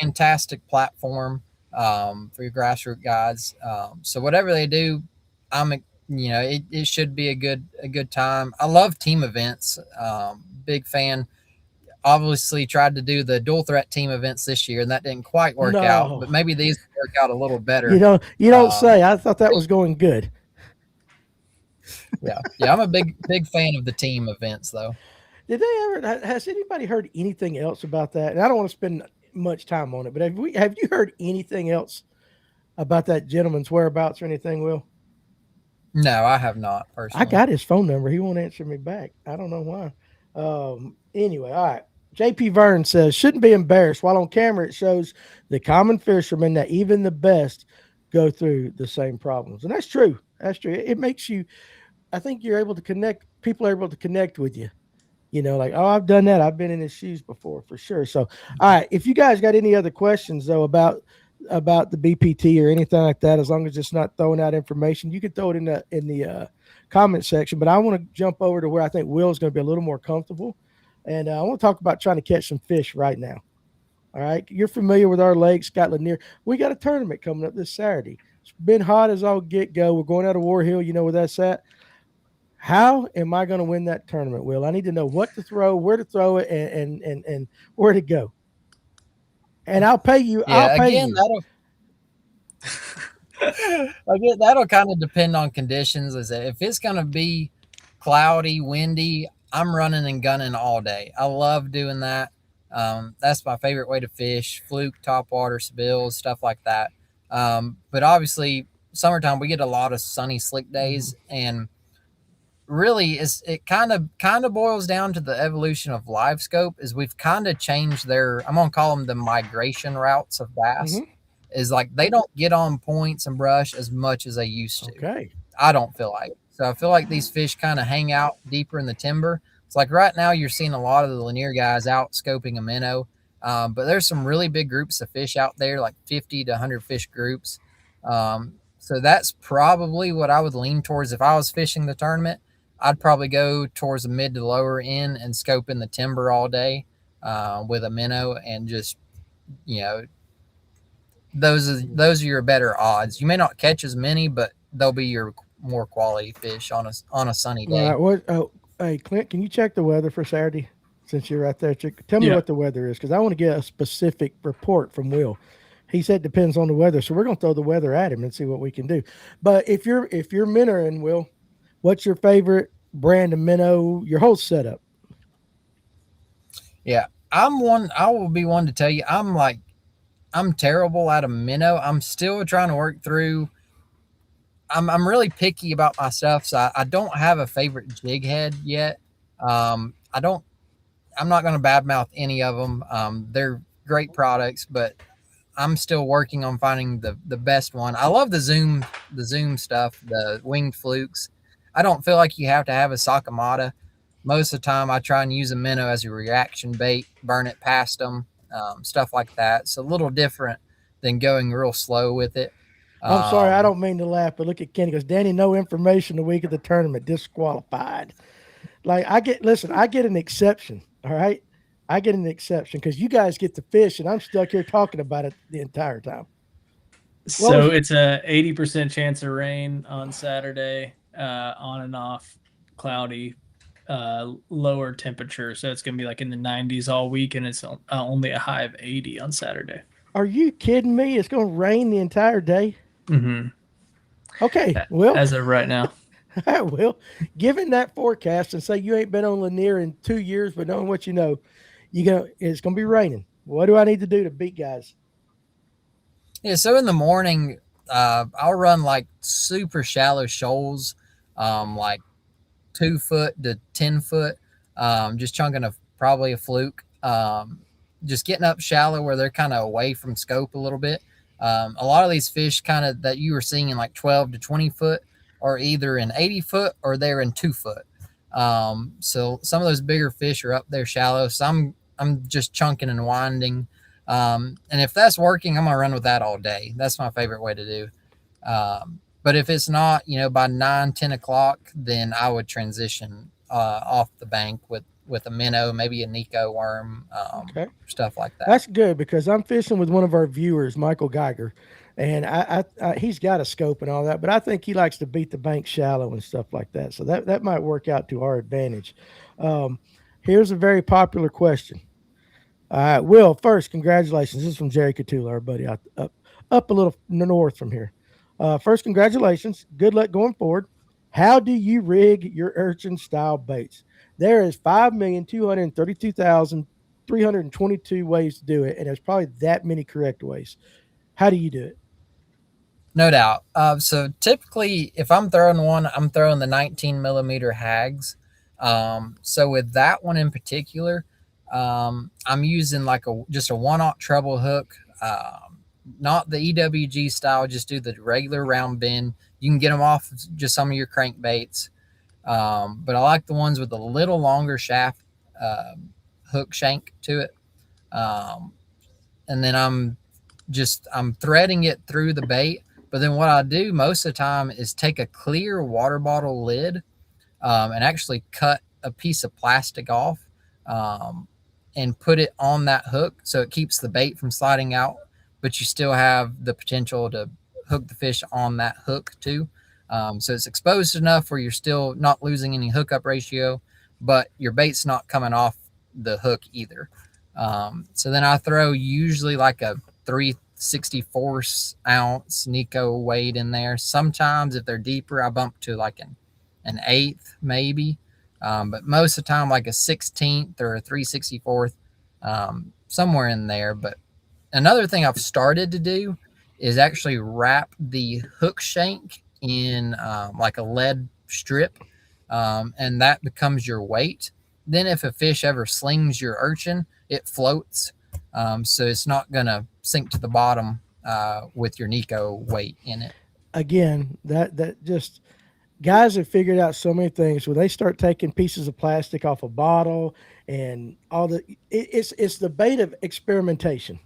Fantastic platform for your grassroots guys. So whatever they do, I'm it should be a good time. I love team events. Big fan. Obviously tried to do the dual threat team events this year, and that didn't quite work out. No, But maybe these will work out a little you better. don't. You don't Um, say. I thought that was going good. yeah. I'm a big fan of the team events, though. Did they ever? Has anybody heard anything else about that? And I don't want to spend much time on it, but have you heard anything else about that gentleman's whereabouts or anything? Will? No, I have not I personally. got his phone number. He won't answer me back. I don't know why. Anyway, all right. JP Vern says, shouldn't be embarrassed. While on camera, it shows the common fishermen that even the best go through the same problems. And that's true. That's true. It makes you, I think you're able to connect, people are able to connect with you. Like, oh, I've done that. I've been in his shoes before for sure. So, all right. If you guys got any other questions though about the BPT or anything like that, as long as it's not throwing out information, you can throw it in the comment section. But I want to jump over to where I think Will's going to be a little more comfortable, and I want to talk about trying to catch some fish right now. All right, you're familiar with our lake, Scott Lanier. We got a tournament coming up this Saturday. It's been hot as all get go. We're going out of War Hill. You know where that's at. How am I going to win that tournament, Will? I need to know what to throw, where to throw it, and where to go. And I'll pay you. I'll Yeah, pay you. again that'll kind of depend on conditions. Is that if it's going to be cloudy, windy, I'm running and gunning all day. I love doing that. That's my favorite way to fish: fluke, topwater, spills, stuff like that. But obviously, summertime we get a lot of sunny, slick Mhm. days, and really it kind of boils down to the evolution of live scope. Is we've kind of changed their, I'm gonna call them the migration routes of bass. Mhm. Is like they don't get on points and brush as much as they used to. Okay. I don't feel like. So I feel like these fish kind of hang out deeper in the timber. It's like right now you're seeing a lot of the Lanier guys out scoping a minnow, but there's some really big groups of fish out there, like 50 to 100 fish groups. So that's probably what I would lean towards if I was fishing the tournament. I'd probably go towards the mid to lower end and scope in the timber all day with a minnow, and just you know those are your better odds. You may not catch as many, but they'll be your more quality fish on a sunny All right. day. What? Oh, hey, Clint, can you check the weather for Saturday? Since you're right there, tell me Yeah. what the weather is because I want to get a specific report from Will. He said depends on the weather, so we're gonna throw the weather at him and see what we can do. But if you're minnow, Will, what's your favorite brand of minnow? Your whole setup. Yeah, I will be one to tell you. I'm terrible at a minnow. I'm still trying to work through. I'm really picky about my stuff, so I don't have a favorite jig head yet. I don't. I'm not going to badmouth any of them. They're great products, but I'm still working on finding the best one. I love the zoom stuff, the winged flukes. I don't feel like you have to have a Sakamata. Most of the time, I try and use a minnow as a reaction bait, burn it past them, stuff like that. It's a little different than going real slow with it. I'm sorry, I Um, don't mean to laugh, but look at Kenny. Goes, Danny, no information the week of the tournament, disqualified. Like listen, I get an exception. All right, I get an exception because you guys get to fish, and I'm stuck here talking about it the entire time. What So was it's a 80% chance of rain on Saturday, on and off, cloudy, lower temperature. So it's gonna be like in the 90s all week, and it's only a high of 80 on Saturday. Are you kidding me? It's going to rain the entire day. Mm-hmm. Okay, well, As of right now. I will. Given that forecast and say you ain't been on Lanier in 2 years, but knowing what you know, it's gonna be raining. What do I need to do to beat guys? yeah, so in the morning, I'll run like super shallow shoals, like 2 foot to 10 foot, just chunking probably a fluke, just getting up shallow where they're kind of away from scope a little bit. A lot of these fish, kind of that you were seeing in like 12 to 20 foot, are either in 80 foot or they're in 2 foot. So some of those bigger fish are up there shallow. So I'm just chunking and winding. And if that's working, I'm gonna run with that all day. That's my favorite way to do. But if it's not, by 9, 10 o'clock, then I would transition off the bank with a minnow, maybe a Nico worm, Okay. stuff like that. That's good because I'm fishing with one of our viewers, Michael Geiger, and he's got a scope and all that, but I think he likes to beat the bank shallow and stuff like that. So that might work out to our advantage. Um, Here's a very popular question. All right, Will. First, congratulations. This is from Jerry Catula, our buddy up a little north from here. First, congratulations. Good luck going forward. How do you rig your urchin style baits? There is 5,232,322 ways to do it, and there's probably that many correct ways. How do you do it? No doubt. So typically, if I'm throwing one, I'm throwing the 19 millimeter hags. So with that one in particular, I'm using like a just a one-aught treble hook, not the EWG style. Just do the regular round bend. You can get them off just some of your crankbaits, but I like the ones with a little longer shaft, hook shank to it. Um, and then I'm threading it through the bait. But then what I do most of the time is take a clear water bottle lid, and actually cut a piece of plastic off, um, and put it on that hook so it keeps the bait from sliding out, but you still have the potential to hook the fish on that hook too. So it's exposed enough where you're still not losing any hookup ratio, but your bait's not coming off the hook either. So then I throw usually like a 3/64 ounce Nico weight in there. Sometimes if they're deeper, I bump to like an eighth maybe, but most of the time like a 16th or a 3/64, somewhere in there. But another thing I've started to do is actually wrap the hook shank in, like a lead strip, and that becomes your weight. Then if a fish ever slings your urchin, it floats, so it's not gonna sink to the bottom, with your Nico weight in it. Again, that just guys have figured out so many things when they start taking pieces of plastic off a bottle and all it's the bait of experimentation,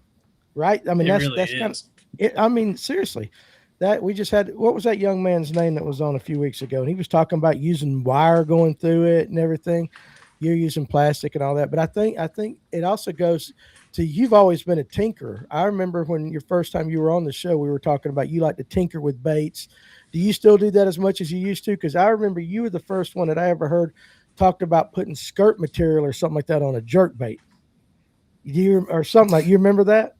right? I mean, It that's really that's kind of is. it. I mean, seriously, that we just had what was that young man's name that was on a few weeks ago, and he was talking about using wire going through it and everything. You're using plastic and all that, but I think it also goes to you've always been a tinkerer. I remember when your first time you were on the show, we were talking about you like to tinker with baits. Do you still do that as much as you used to? Because I remember you were the first one that I ever heard talked about putting skirt material or something like that on a jerk bait. Do you or something like you remember that?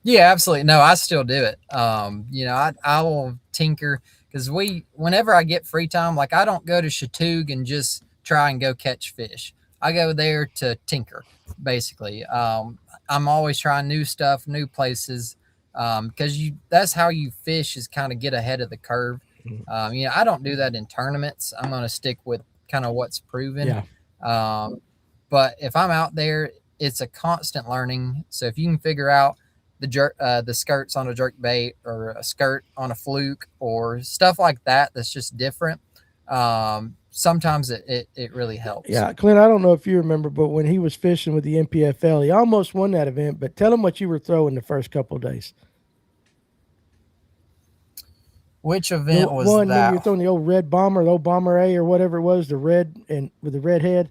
Yeah, absolutely. No, I still do it. I will tinker because whenever I get free time, like I don't go to Chatoog and just try and go catch fish. I go there to tinker, basically. I'm always trying new stuff, new places, because that's how you fish is kind of get ahead of the curve. Mhm. I don't do that in tournaments. I'm going to stick with kind of what's proven. Yeah. Um, but if I'm out there, it's a constant learning. So if you can figure out the skirts on a jerk bait or a skirt on a fluke or stuff like that that's just different, sometimes it really helps. Yeah, Clint, I don't know if you remember, but when he was fishing with the NPFL, he almost won that event. But tell him what you were throwing the first couple of days. Which The event was one, remember you that? were throwing the old red bomber, the old bomber A or whatever it was, the red and with the red head.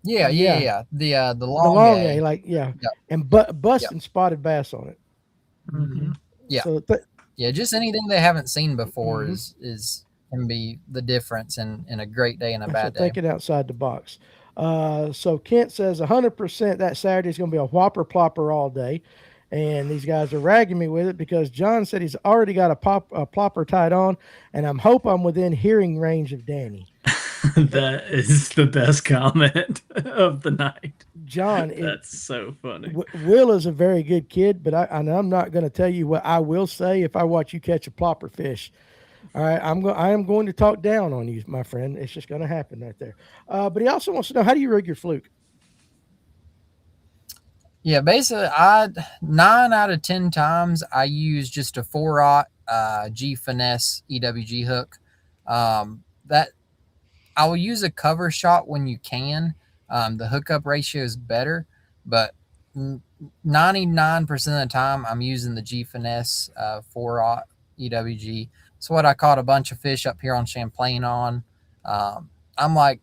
Yeah, yeah, Yeah, yeah. The the long long A, A. like yeah, Yep, and yep, busting spotted bass on it. Hmm. yeah, So yeah. Just anything they haven't seen before mhm. is can be the difference in a great day and a So bad day. thinking outside the box. So Kent says 100% that Saturday is going to be a whopper plopper all day. And these guys are ragging me with it because John said he's already got a plopper tied on, and I'm within hearing range of Danny. But That is the best comment of the night. John, That's so funny. Will is a very good kid, but and I'm not going to tell you what I will say if I watch you catch a plopper fish. All right, I am going to talk down on you, my friend. It's just going to happen right there. But he also wants to know how do you rig your fluke? Yeah, basically, I 9 out of 10 times I use just a 4/0 G finesse EWG hook. That I will use a cover shot when you can. The hookup ratio is better, but 99% of the time I'm using the G finesse 4/0 EWG. It's what I caught a bunch of fish up here on Champlain on. I'm like,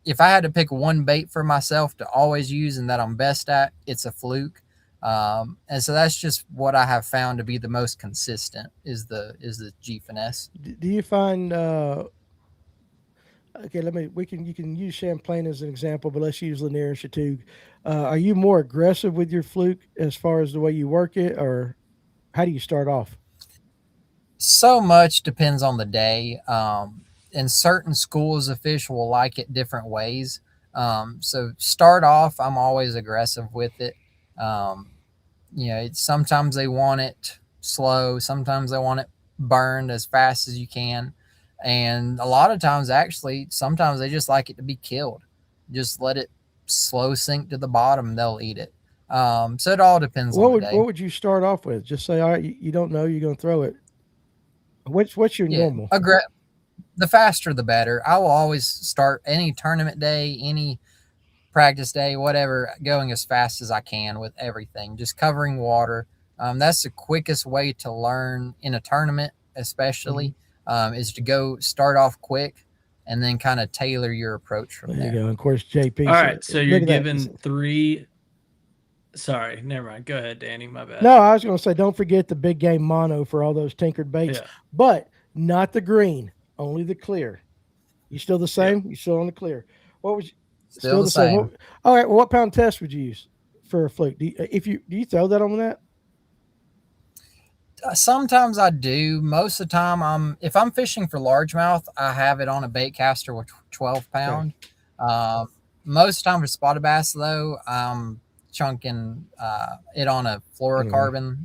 if I had to pick one bait for myself to always use and that I'm best at, it's a fluke. And so that's just what I have found to be the most consistent is the G finesse. Do you find okay? Let me we can you can use Champlain as an example, but let's use Lanier and Chateau. Are you more aggressive with your fluke as far as the way you work it, or how do you start off? So much depends on the day. And certain schools of fish will like it different ways. So start off, I'm always aggressive with it. Um, sometimes they want it slow. Sometimes they want it burned as fast as you can. And a lot of times, actually, sometimes they just like it to be killed. Just let it slow sink to the bottom, they'll eat it. So it all depends on the day. What would you start off with? Just say, all right, you don't know, you're going to throw it. What's your Yeah, normal? the faster the better. I will always start any tournament day, any practice day, whatever, going as fast as I can with everything, just covering water. That's the quickest way to learn in a tournament, especially, is to go start off quick and then kind of tailor your approach from There you there. go. And of course, JP. All right, so you're look at that. given 3. Sorry, never mind. Go ahead, Danny. My bad. No, I was going to say, don't forget the big game mono for all those tinkered baits, Yeah. but not the green, only the clear. You still the same? You still on the clear? What was Still the same. All right. Well, what pound test would you use for a fluke? Do you throw that on that? Sometimes I do. Most of the time, if I'm fishing for largemouth, I have it on a bait caster with 12 pound. Okay. Most of the time for spotted bass, though, I'm chunking it on a fluorocarbon,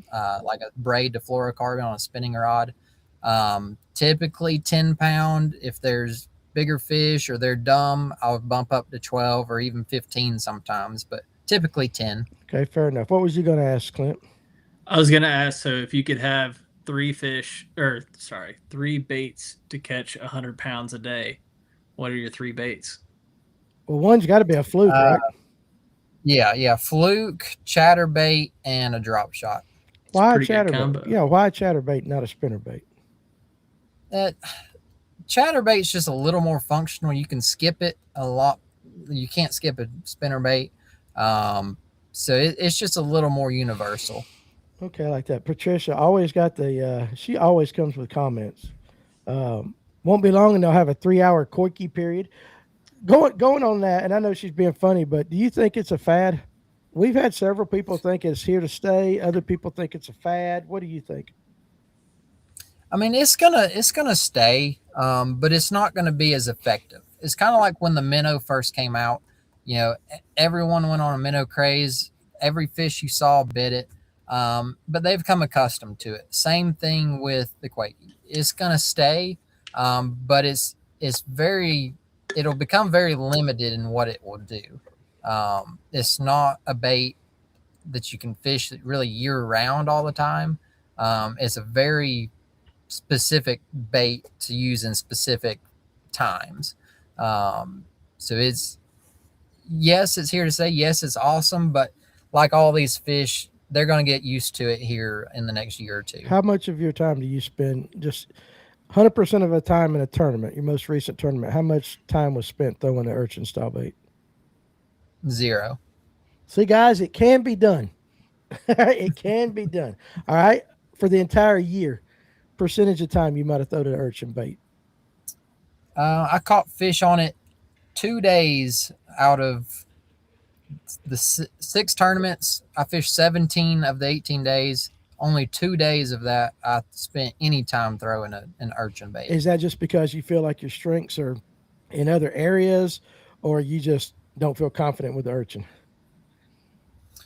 like a braid to fluorocarbon on a spinning rod. Typically 10 pound. If there's bigger fish or they're dumb, I'll bump up to 12 or even 15 sometimes, but typically 10. Okay, fair enough. What was you going to ask, Clint? I was going to ask, so if you could have 3 baits to catch 100 pounds a day, what are your 3 baits? Well, one's got to be a fluke, right? Yeah. Fluke, chatterbait, and a drop shot. Why a chatterbait? Yeah, why a chatterbait, not a spinnerbait? Chatterbait's just a little more functional. You can skip it a lot. You can't skip a spinnerbait. So it's just a little more universal. Okay, I like that. Patricia always got she always comes with comments. Won't be long and they'll have a 3-hour Koike period. Going on that, and I know she's being funny, but do you think it's a fad? We've had several people think it's here to stay. Other people think it's a fad. What do you think? I mean, it's gonna stay, but it's not gonna be as effective. It's kind of like when the minnow first came out. You know, everyone went on a minnow craze. Every fish you saw bit it, but they've come accustomed to it. Same thing with the Quake. It's gonna stay, but it'll become very limited in what it will do. It's not a bait that you can fish really year round all the time. It's a very specific bait to use in specific times. So it's here to say. Yes, it's awesome, but like all these fish, they're going to get used to it here in the next year or two. How much of your time do you spend just 100% of the time in a tournament, your most recent tournament? How much time was spent throwing the urchin style bait? 0. See, guys, it can be done. It can be done. All right. For the entire year, percentage of time you might have thrown an urchin bait. I caught fish on it 2 days out of the 6 tournaments. I fished 17 of the 18 days. Only 2 days of that I spent any time throwing an urchin bait. Is that just because you feel like your strengths are in other areas, or you just don't feel confident with the urchin?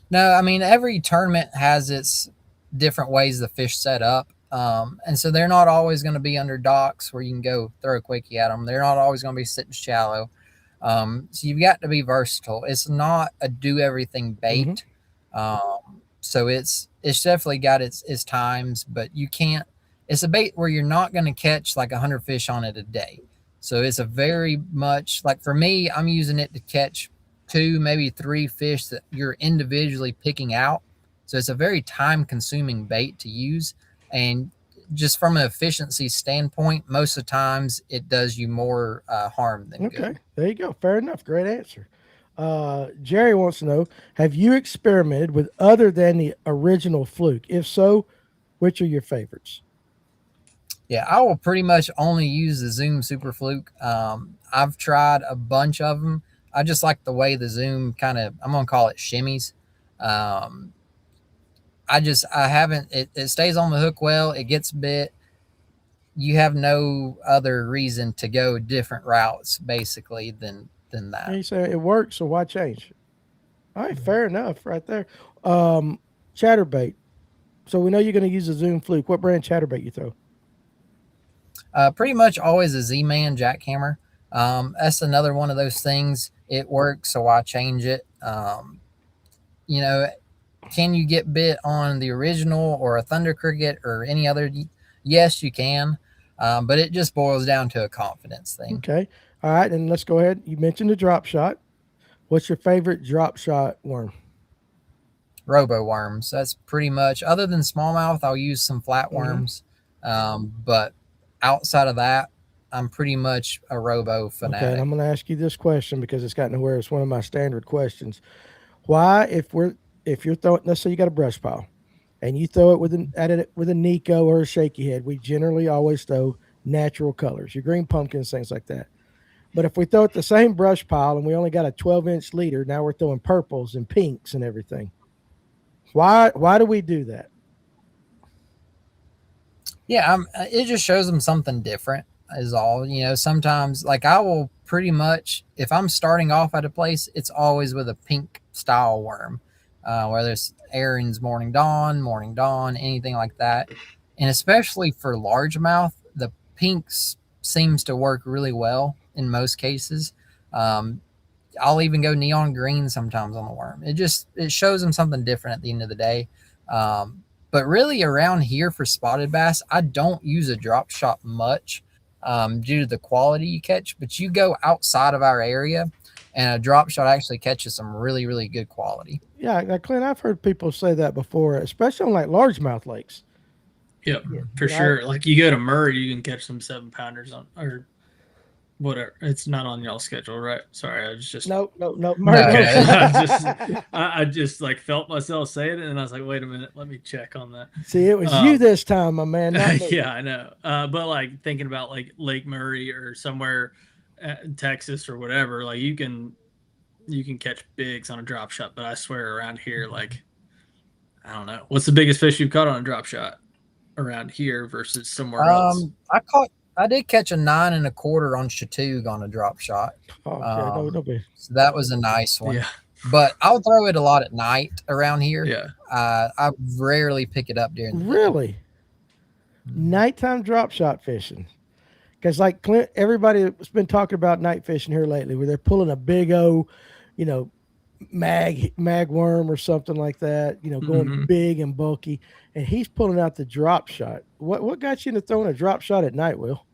No, I mean, every tournament has its different ways the fish set up. And so they're not always going to be under docks where you can go throw a quickie at them. They're not always going to be sitting shallow. So you've got to be versatile. It's not a do everything bait. So it's definitely got its times, but you can't. It's a bait where you're not going to catch like 100 fish on it a day. So it's a very much like, for me, I'm using it to catch 2, maybe 3 fish that you're individually picking out. So it's a very time consuming bait to use. And just from an efficiency standpoint, most of the times it does you more harm than good. Okay, there you go. Fair enough. Great answer. Jerry wants to know, have you experimented with other than the original fluke? If so, which are your favorites? Yeah, I will pretty much only use the Zoom Super Fluke. I've tried a bunch of them. I just like the way the Zoom kind of, I'm going to call it shimmies. I haven't, it stays on the hook well. It gets bit. You have no other reason to go different routes basically than that. You say it works, so why change? All right, fair enough right there. Chatterbait. So we know you're going to use a Zoom Fluke. What brand chatterbait you throw? Pretty much always a Z-Man jackhammer. That's another one of those things. It works, so I change it. You know, can you get bit on the original or a Thunder Cricket or any other? Yes, you can. But it just boils down to a confidence thing. Okay. All right. And let's go ahead. You mentioned the drop shot. What's your favorite drop shot worm? Robo worms. That's pretty much, other than smallmouth, I'll use some Mm-hmm. flatworms. But outside of that, I'm pretty much a robo Okay. And I'm fanatic. going to ask you this question because it's gotten to where it's one of my standard questions. Why, if you're throwing, let's say you got a brush pile and you throw it with at it with a Nico or a shaky head, we generally always throw natural colors, your green pumpkins, things like that. But if we throw it the same brush pile and we only got a 12-inch leader, now we're throwing purples and pinks and everything. Why do we do that? Yeah, it just shows them something different, is all. Sometimes, like, I will pretty much, if I'm starting off at a place, it's always with a pink style worm, whether it's Aaron's Morning Dawn, anything like that. And especially for largemouth, the pinks seems to work really well in most cases. Um, I'll even go neon green sometimes on the worm. It shows them something different at the end of the day. But really around here for spotted bass, I don't use a drop shot much due to the quality you catch. But you go outside of our area, and a drop shot actually catches some really, really good quality. Yeah, now, Clint, I've heard people say that before, especially on like largemouth lakes. Yep, Yeah, for sure. Like you go to Murray, you can catch some 7 pounders on or whatever. It's not on y'all schedule, right? Sorry, I was just no, no, no, Murray, No, no. okay. no. I just like felt myself saying it, and I was like, wait a minute, let me check on that. See, it was you this time, my man, not me. Yeah, I know. But like thinking about like Lake Murray or somewhere in Texas or whatever, like you can catch bigs on a drop shot. But I swear around here, like I don't know, what's the biggest fish you've caught on a drop shot around here versus somewhere else? I did catch a 9 1/4 on Chatoog on a drop shot. Okay, no, Um, no be. so that was a nice one. Yeah, But I'll throw it a lot at night around here. yeah. I rarely pick it up during the day. Really, Mhm. nighttime drop shot fishing. Because like Clint, everybody's been talking about night fishing here lately, where they're pulling a big O, you know, mag worm or something like that. You know, going Hmm. big and bulky, and he's pulling out the drop shot. What got you into throwing a drop shot at night, Will?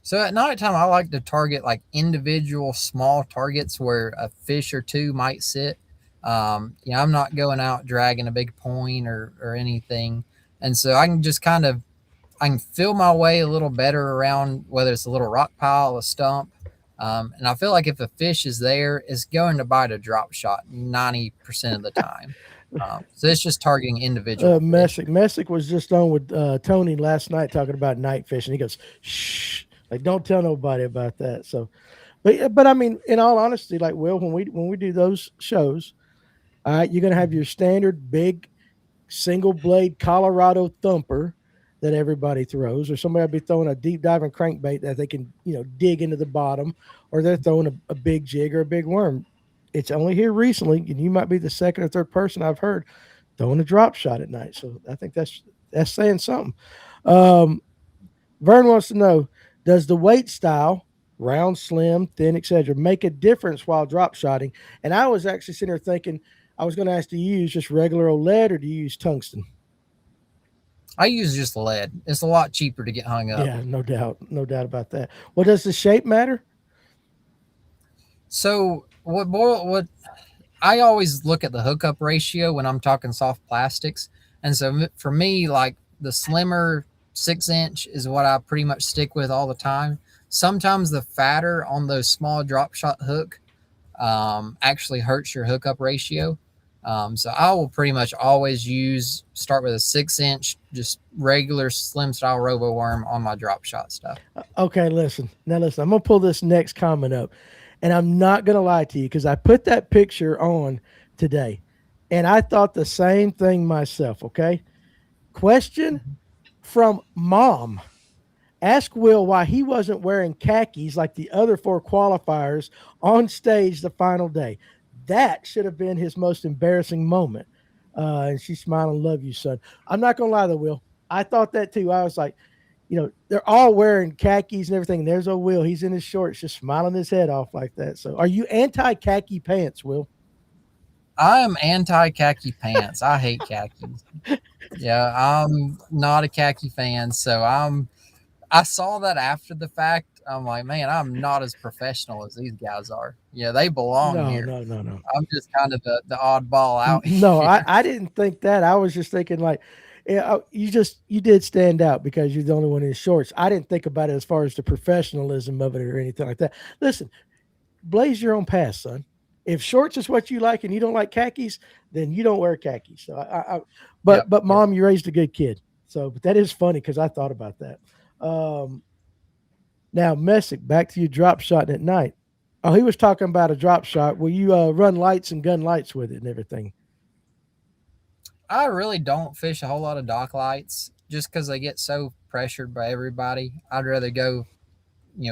So at nighttime, I like to target like individual small targets where a fish or two might sit. I'm not going out dragging a big point or anything, and so I can just I can feel my way a little better around whether it's a little rock pile, a stump. And I feel like if a fish is there, it's going to bite a drop shot 90% of the time. So it's just targeting individual fish. Messick was just on with Tony last night talking about night fishing. He goes, "Shh, like don't tell nobody about that." So, but I mean, in all honesty, like Will, when we do those shows, all right, you're gonna have your standard big single blade Colorado thumper that everybody throws, or somebody will be throwing a deep diving crankbait that they can, dig into the bottom, or they're throwing a big jig or a big worm. It's only here recently, and you might be the second or third person I've heard throwing a drop shot at night. So I think that's saying something. Um, Vern wants to know: does the weight style, round, slim, thin, etc., make a difference while drop shotting? And I was actually sitting there thinking, I was going to ask, do you use just regular old lead or do you use tungsten? I use just lead. It's a lot cheaper to get hung up. Yeah, no doubt about that. Well, does the shape matter? So what I always look at the hookup ratio when I'm talking soft plastics. And so for me, like the slimmer 6 inch is what I pretty much stick with all the time. Sometimes the fatter on those small drop shot hook actually hurts your hookup ratio. So I will pretty much always start with a 6 inch, just regular slim style robo worm on my drop shot stuff. Okay, listen. Now listen, I'm gonna pull this next comment up, and I'm not gonna lie to you because I put that picture on today, and I thought the same thing myself. Okay, question from mom. Ask Will why he wasn't wearing khakis like the other four qualifiers on stage the final day. That should have been his most embarrassing moment. And she's smiling, love you, son. I'm not gonna lie though, Will. I thought that too. I was like, they're all wearing khakis and everything. And there's old Will. He's in his shorts, just smiling his head off like that. So, are you anti khaki pants, Will? I am anti khaki pants. I hate khakis. Yeah, I'm not a khaki fan. So I saw that after the fact. I'm like, man, I'm not as professional as these guys are. Yeah, they belong No, here. no, no, no. I'm just kind of the oddball out No, here. I didn't think that. I was just thinking like, yeah, you did stand out because you're the only one in shorts. I didn't think about it as far as the professionalism of it or anything like that. Listen, blaze your own path, son. If shorts is what you like and you don't like khakis, then you don't wear khakis. So Yep, but yep. mom, you raised a good kid. So, but that is funny because I thought about that. Um, Now, Messick, back to you drop shotting at night. Oh, he was talking about a drop shot. Will you run lights and gun lights with it and everything? I really don't fish a whole lot of dock lights just because they get so pressured by everybody. I'd rather go,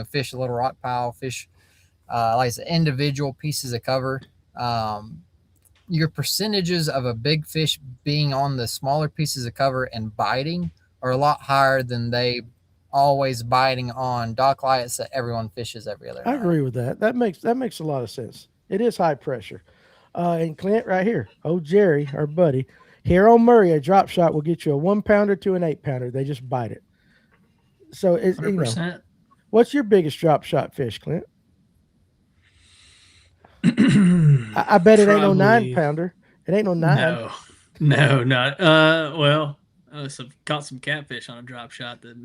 fish a little rock pile, fish like I said, individual pieces of cover. Um, your percentages of a big fish being on the smaller pieces of cover and biting are a lot higher than they always biting on dock lights that everyone fishes every other I night. agree with that. That makes a lot of sense. It is high pressure. And Clint, right here, oh Jerry, our buddy, here on Murray, a drop shot will get you a 1 pounder to an 8 pounder. They just bite it. So it's 100%. what's your biggest drop shot fish, Clint? I bet it ain't no nine Probably pounder. It ain't no nine. no, no, not. Well, caught some catfish on a drop shot that,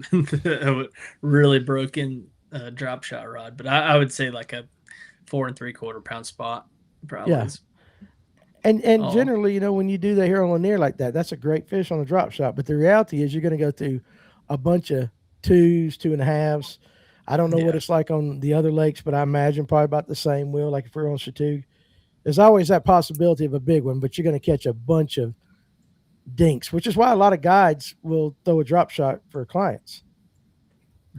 that really broke in a drop shot rod, but I would say like a 4 3/4 pound spot probably Yeah. is And all. generally, when you do the here on Lanier like that, that's a great fish on a drop shot. But the reality is, you're going to go through a bunch of twos, two and a halves. I don't know what Yeah, it's like on the other lakes, but I imagine probably about the same. Will like if we're on Chattooga, there's always that possibility of a big one, but you're going to catch a bunch of dinks, which is why a lot of guides will throw a drop shot for clients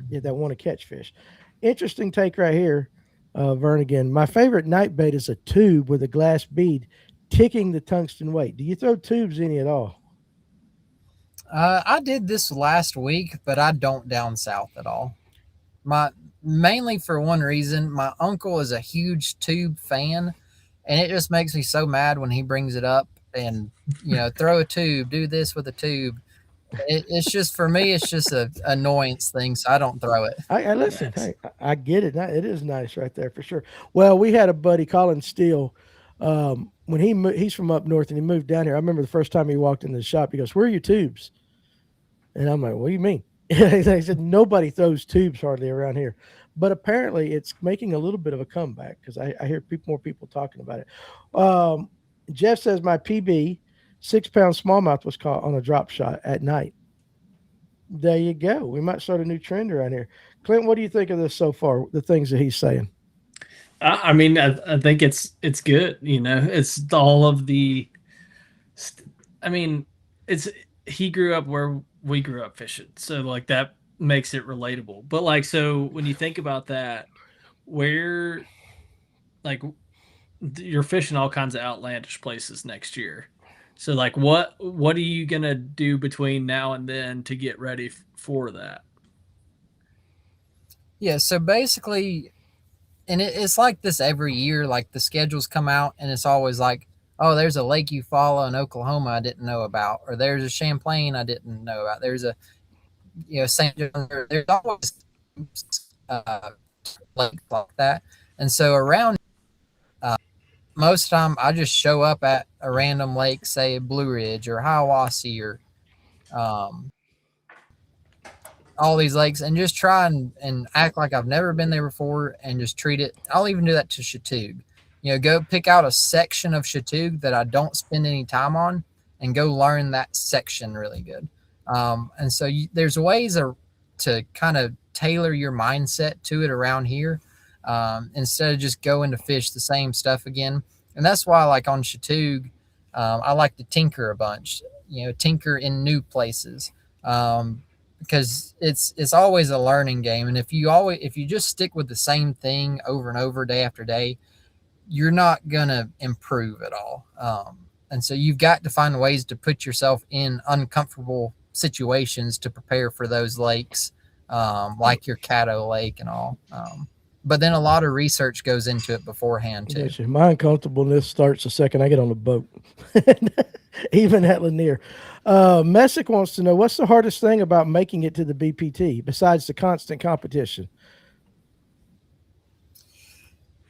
that want to catch fish. Interesting take right here, Vern. Again, my favorite night bait is a tube with a glass bead ticking the tungsten weight. Do you throw tubes any at all? I did this last week, but I don't down south at all. My Mainly for one reason, my uncle is a huge tube fan, and it just makes me so mad when he brings it up and throw a tube, do this with a tube. It's just for me, it's just a annoyance thing, so I don't throw it. I listen. nice. Hey, I get it. It is nice right there for sure. Well, we had a buddy, Colin Steele. When he's from up north and he moved down here. I remember the first time he walked into the shop. He goes, "Where are your tubes?" And I'm like, "What do you mean?" They said nobody throws tubes hardly around here, but apparently it's making a little bit of a comeback because I hear more people talking about it. Um, Jeff says my PB 6 pound smallmouth was caught on a drop shot at night. There you go. We might start a new trend around here. Clint, what do you think of this so far? The things that he's saying. I mean, I think it's good. It's all of the. I mean, it's he grew up where we grew up fishing, so like that makes it relatable. But like, so when you think about that, where like you're fishing all kinds of outlandish places next year. So like, what are you gonna do between now and then to get ready for that? Yeah, so basically, and it's like this every year. Like the schedules come out, and it's always like, oh, there's a Lake Eufaula in Oklahoma I didn't know about, or there's a Champlain I didn't know about. There's a St. John. There's always uh, lakes like that, and so around uh, most of the time I just show up at a random lake, say Blue Ridge or Hiawassee or um, all these lakes, and just try and act like I've never been there before and just treat it. I'll even do that to Chattooga. Go pick out a section of Chattooga that I don't spend any time on and go learn that section really good. And so there's ways to kind of tailor your mindset to it around here instead of just going to fish the same stuff again. And that's why, like on Chattooga, I like to tinker a bunch, tinker in new places. Because it's always a learning game, and if you just stick with the same thing over and over day after day, you're not gonna improve at all. And so you've got to find ways to put yourself in uncomfortable situations to prepare for those lakes, like your Caddo Lake and all. But then a lot of research goes into it beforehand too. Gotcha. My uncomfortableness starts the second I get on the boat, even at Lanier. Messick wants to know, what's the hardest thing about making it to the BPT besides the constant competition?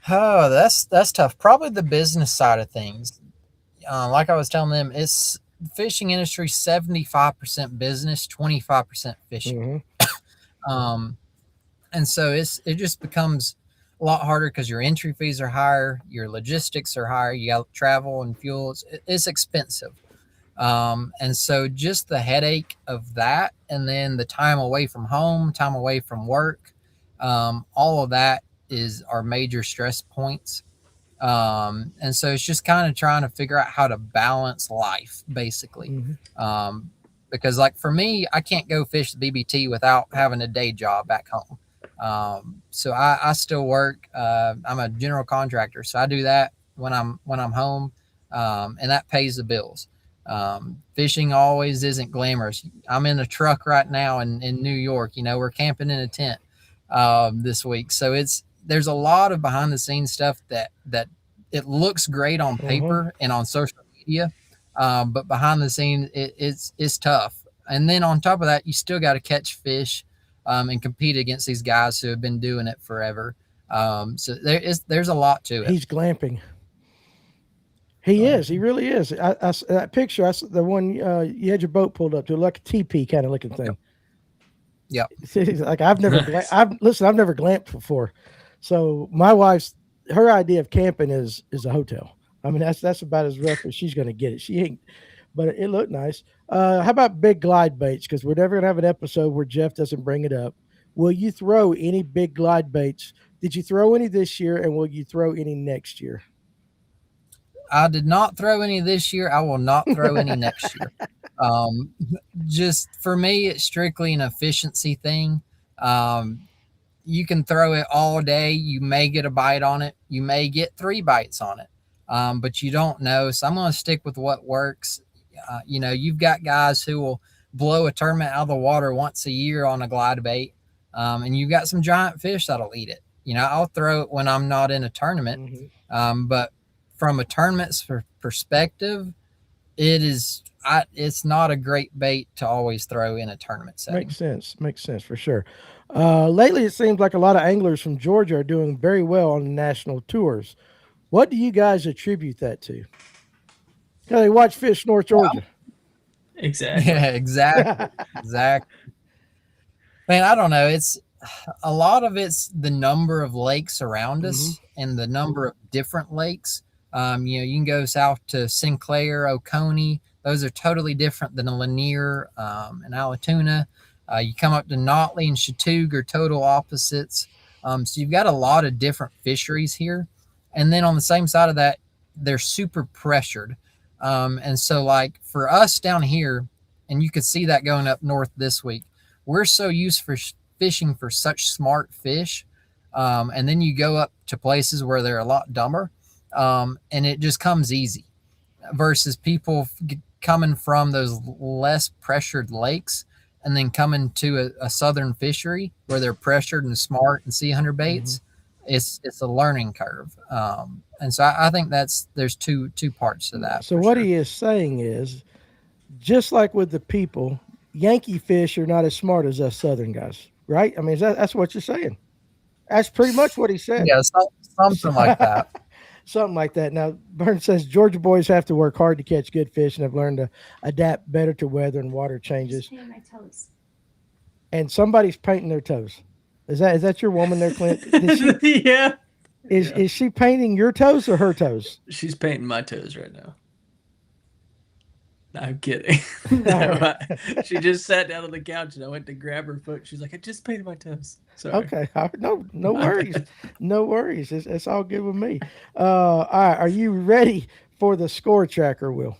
Oh, that's tough. Probably the business side of things. Like I was telling them, it's fishing industry 75% business, 25% fishing. Mm-hmm. And so it just becomes a lot harder because your entry fees are higher, your logistics are higher, you got travel and fuel. It's expensive. And so just the headache of that, and then the time away from home, time away from work, all of that is our major stress points. And so it's just kind of trying to figure out how to balance life, basically. Because like for me, I can't go fish the BBT without having a day job back home. So I still work. I'm a general contractor, so I do that when I'm home, and that pays the bills. Fishing always isn't glamorous. I'm in a truck right now in New York. We're camping in a tent this week, so there's a lot of behind the scenes stuff that it looks great on paper and on social media, but behind the scenes it's tough. And then on top of that, you still got to catch fish and compete against these guys who have been doing it forever. So there's a lot to it. He's glamping. He is. He really is. That picture, the one you had your boat pulled up to, like a teepee kind of looking thing. Yep. Like I've never glamped before. So my wife's, her idea of camping is a hotel. I mean, that's about as rough as she's going to get it. She ain't, but it looked nice. How about big glide baits? Because we're never going to have an episode where Jeff doesn't bring it up. Will you throw any big glide baits? Did you throw any this year, and will you throw any next year? I did not throw any this year. I will not throw any next year. Just for me, it's strictly an efficiency thing. You can throw it all day. You may get a bite on it. You may get 3 bites on it, but you don't know. So I'm going to stick with what works. You've got guys who will blow a tournament out of the water once a year on a glide bait, and you've got some giant fish that'll eat it. I'll throw it when I'm not in a tournament, but from a tournament's perspective, it's not a great bait to always throw in a tournament setting. Makes sense for sure. Lately, it seems like a lot of anglers from Georgia are doing very well on the national tours. What do you guys attribute that to? They watch Fish North Georgia. Exactly. Yeah, exactly. Man, I don't know. It's a lot of it's the number of lakes around us and the number of different lakes. You can go south to Sinclair, Oconee. Those are totally different than a Lanier and Allatoona. You come up to Notley and Chattooga, total opposites. So you've got a lot of different fisheries here. And then on the same side of that, they're super pressured. And so like for us down here, and you could see that going up north this week, we're so used for fishing for such smart fish. And then you go up to places where they're a lot dumber. And it just comes easy versus people coming from those less pressured lakes and then coming to a southern fishery where they're pressured and smart and see hunter baits. It's a learning curve. And so I think there's two parts to that. So what he is saying is, just like with the people, Yankee fish are not as smart as us southern guys, right? I mean, that's what you're saying. That's pretty much what he said. Yeah, something like that. Something like that. Now, Burns says Georgia boys have to work hard to catch good fish and have learned to adapt better to weather and water changes. My toes. And somebody's painting their toes. Is that your woman there, Clint? Yeah. Is she painting your toes or her toes? She's painting my toes right now. No, I'm kidding. No, she just sat down on the couch and I went to grab her foot. She's like, I just painted my toes. Sorry. Okay. No worries. No worries. It's all good with me. All right. Are you ready for the score tracker, Will?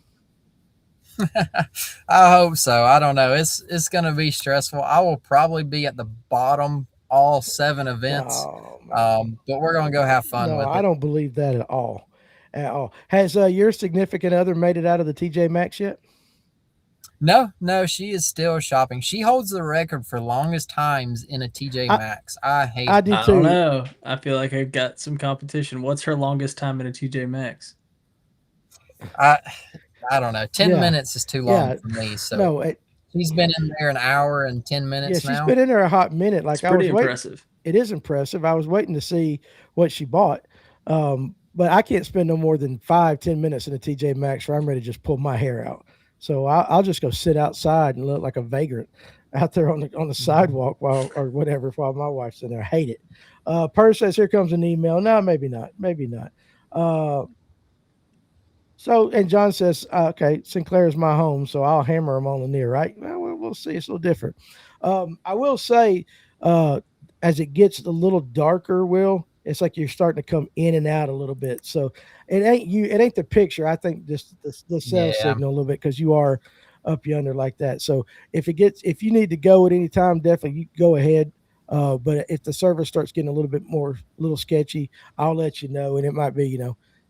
I hope so. I don't know. It's going to be stressful. I will probably be at the bottom all 7 events, but we're going to go have fun with it. I don't believe that at all. at all. Has your significant other made it out of the TJ Maxx yet? No, she is still shopping. She holds the record for longest times in a TJ I, Maxx. I hate I it. do I don't too. know. I feel like I've got some competition. What's her longest time in a TJ Maxx? I I don't know. 10 Yeah, minutes is too long yeah. for me. So No, she's been in there an hour and 10 yeah, minutes she's now. been in there a hot minute. It's Like I pretty was waiting. impressive. It is impressive. I was waiting to see what she bought. But I can't spend no more than 5-10 minutes in a TJ Maxx where I'm ready to just pull my hair out. So I'll just go sit outside and look like a vagrant out there on the sidewalk while or whatever while my wife's in there. I hate it. Purr says, "Here comes an email." No, maybe not. Maybe not. Uh, so and John says, "Okay, Sinclair is my home, so I'll hammer him on the near right." Well, we'll see. It's a little different. I will say, uh, as it gets a little darker, Will, it's like you're starting to come in and out a little bit. So it ain't you. It ain't the picture. I think just the cell Yeah. signal a little bit because you are up yonder like that. So if you need to go at any time, definitely you go ahead. But if the service starts getting a little sketchy, I'll let you know, and it might be,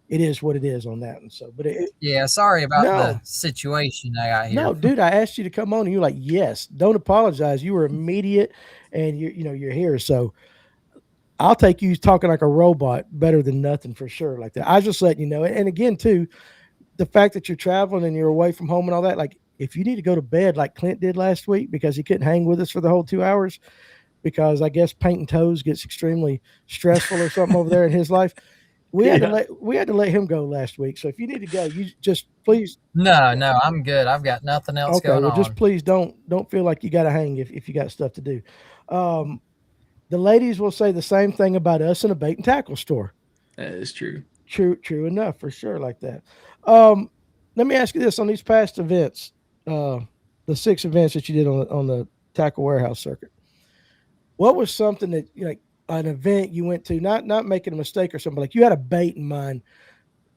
it is what it is on that one. So, but Yeah, sorry about the no, situation I got here. no, dude, I asked you to come on, and you're like, yes. Don't apologize. You were immediate, and you're here. So I'll take you talking like a robot better than nothing for sure. Like that. I was just letting you know. And again, too, the fact that you're traveling and you're away from home and all that, like if you need to go to bed like Clint did last week because he couldn't hang with us for the whole 2 hours because I guess painting toes gets extremely stressful or something over there in his life. Yeah. We had to let him go last week. So if you need to go, you just please. No, I'm good. I've got nothing else Okay, going well, just on. please don't feel like you got to hang if you got stuff to do. Um, the ladies will say the same thing about us in a bait and tackle store. That is true. True enough, for sure, like that. Um, Let me ask you this: on these past events, uh, the 6 events that you did on the tackle warehouse circuit, what was something that like an event you went to, not making a mistake or something, like you had a bait in mind.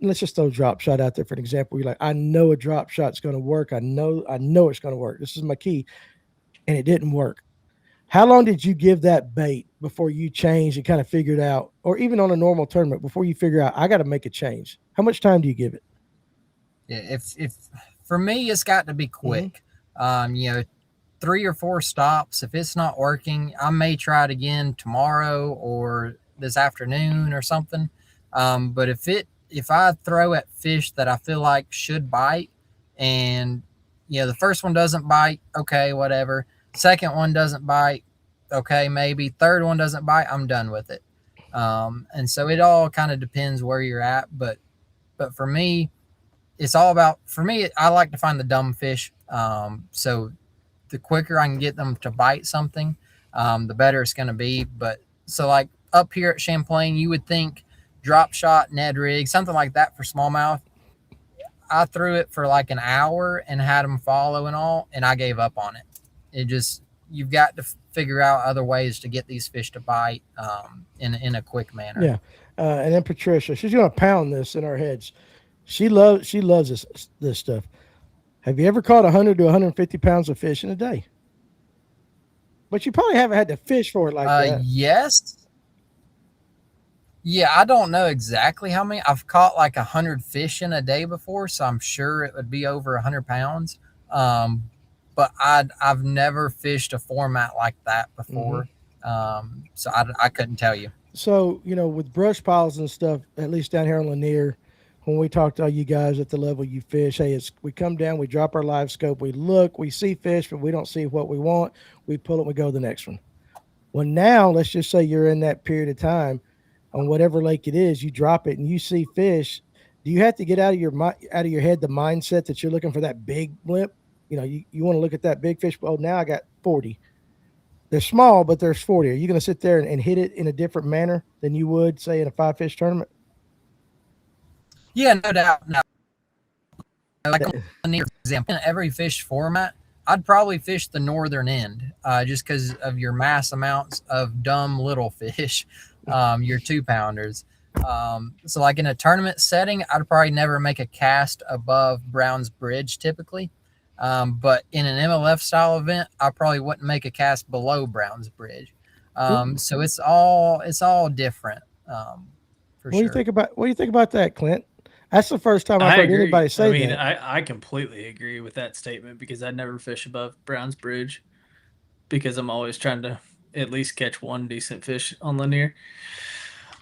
Let's just throw a drop shot out there for an example. You're like, I know a drop shot's going to work. I know it's going to work. This is my key, and it didn't work. How long did you give that bait before you changed and kind of figured out, or even on a normal tournament before you figure out I got to make a change? How much time do you give it? Yeah, if for me, it's got to be Mm-hmm. quick. 3 or 4 stops. If it's not working, I may try it again tomorrow or this afternoon or something. But if I throw at fish that I feel like should bite, and the first one doesn't bite, okay, whatever. Second one doesn't bite, okay, maybe. Third one doesn't bite, I'm done with it. And so it all kind of depends where you're at. But for me, it's all about for me. I like to find the dumb fish. So the quicker I can get them to bite something, the better it's going to be. But so like up here at Champlain, you would think drop shot, Ned rig, something like that for smallmouth. I threw it for like an hour and had them follow and all, and I gave up on it. It just you've got to figure out other ways to get these fish to bite in a quick manner. Yeah, and then Patricia, she's going to pound this in our heads. She loves this stuff. Have you ever caught 100 to 150 pounds of fish in a day? But you probably haven't had to fish for it like that. Yes. Yeah, I don't know exactly how many. I've caught like 100 fish in a day before, so I'm sure it would be over 100 pounds. But I've never fished a format like that Mm-hmm. before, so I couldn't tell you. So, with brush piles and stuff, at least down here on Lanier, when we talk to all you guys at the level you fish, hey, we come down, we drop our live scope, we look, we see fish, but we don't see what we want. We pull it, we go to the next one. Well, now let's just say you're in that period of time on whatever lake it is, you drop it and you see fish. Do you have to get out of your head the mindset that you're looking for that big blimp? You want to look at that big fish. Oh, now I got 40. They're small, but there's 40. Are you going to sit there and hit it in a different manner than you would, say, in a 5 fish tournament? Yeah, no doubt. No, like That- on the example, in every fish format, I'd probably fish the northern end, just because of your mass amounts of dumb little fish, your 2 pounders. So like in a tournament setting, I'd probably never make a cast above Brown's Bridge typically. But in an MLF style event, I probably wouldn't make a cast below Brown's Bridge. So it's all different, for What do you sure. think about that, Clint? That's the first time I've I heard agree. anybody I say mean, that. I completely agree with that statement because I never fish above Brown's Bridge because I'm always trying to at least catch one decent fish on linear.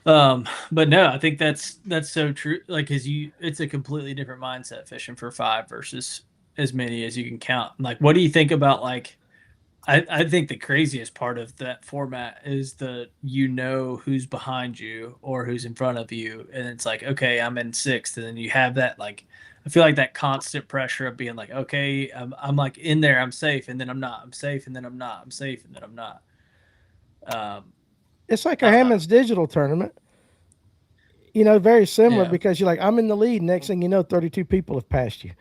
But no, I think that's so true. Like, cause it's a completely different mindset fishing for 5 versus as many as you can count. Like, what do you think about like? I think the craziest part of that format is who's behind you or who's in front of you, and it's like, okay, I'm in sixth, and then you have that like, I feel like that constant pressure of being like, okay, I'm like in there, I'm safe, and then I'm not, I'm safe, and then I'm not, I'm safe, and then I'm not. Um, It's like a I don't know. Hammond's Digital tournament. Very similar Yeah, because you're like, I'm in the lead. Next thing you know, 32 people have passed you.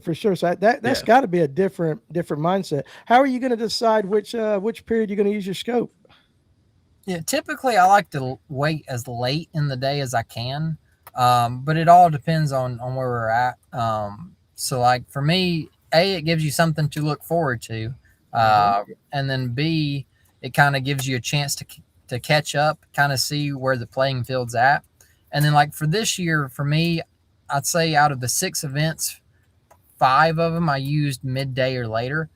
For sure. So that's yeah. got to be a different mindset. How are you going to decide which period you're going to use your scope? Yeah, typically I like to wait as late in the day as I can, but it all depends on where we're at. So like for me, A, it gives you something to look forward to, Hmm. and then B, it kind of gives you a chance to catch up, kind of see where the playing field's at, and then like for this year, for me, I'd say out of the 6 events, 5 of them I used midday or later,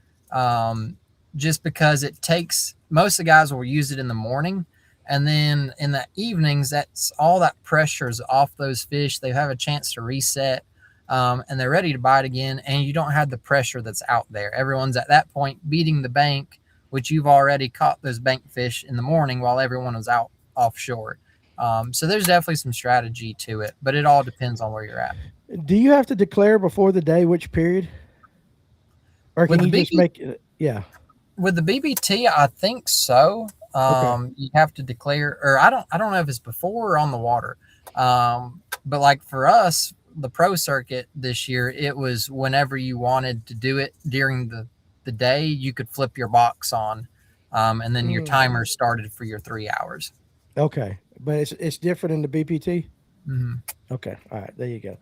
just because it takes most of the guys will use it in the morning, and then in the evenings, that's all that pressure is off those fish. They have a chance to reset, and they're ready to bite again, and you don't have the pressure that's out there. Everyone's at that point beating the bank, which you've already caught those bank fish in the morning while everyone was out offshore. So there's definitely some strategy to it, but it all depends on where you're at. Do you have to declare before the day which period, or can With the you just BB make it? Yeah. with the BBT, I think so. Okay. You have to declare, or I don't know if it's before or on the water. But like for us, the pro circuit this year, it was whenever you wanted to do it during the day, you could flip your box on, and then your Mm, timer started for your 3 hours. okay. But it's different in the BPT. Hmm. Okay. All right. There you go.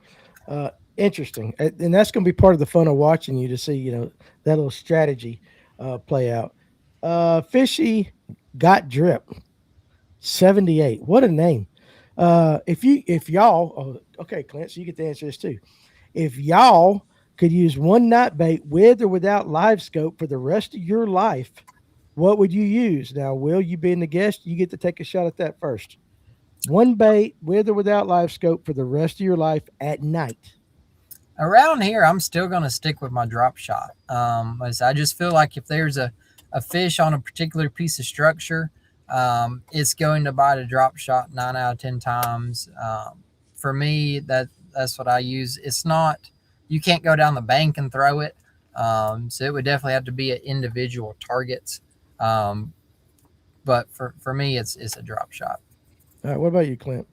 Interesting. And that's going to be part of the fun of watching you to see, that little strategy play out. Fishy got drip 78. What a name. If y'all, okay, Clint, so you get to answer this too. If y'all could use one night bait with or without live scope for the rest of your life, what would you use? Now, Will, you being the guest, you get to take a shot at that first. One bait with or without live scope for the rest of your life at night. Around here, I'm still going to stick with my drop shot. I just feel like if there's a fish on a particular piece of structure, it's going to bite a drop shot 9 out of 10 times. For me, that's what I use. It's not, you can't go down the bank and throw it. So it would definitely have to be at individual targets. Um, but for me, it's a drop shot. All right, what about you, Clint?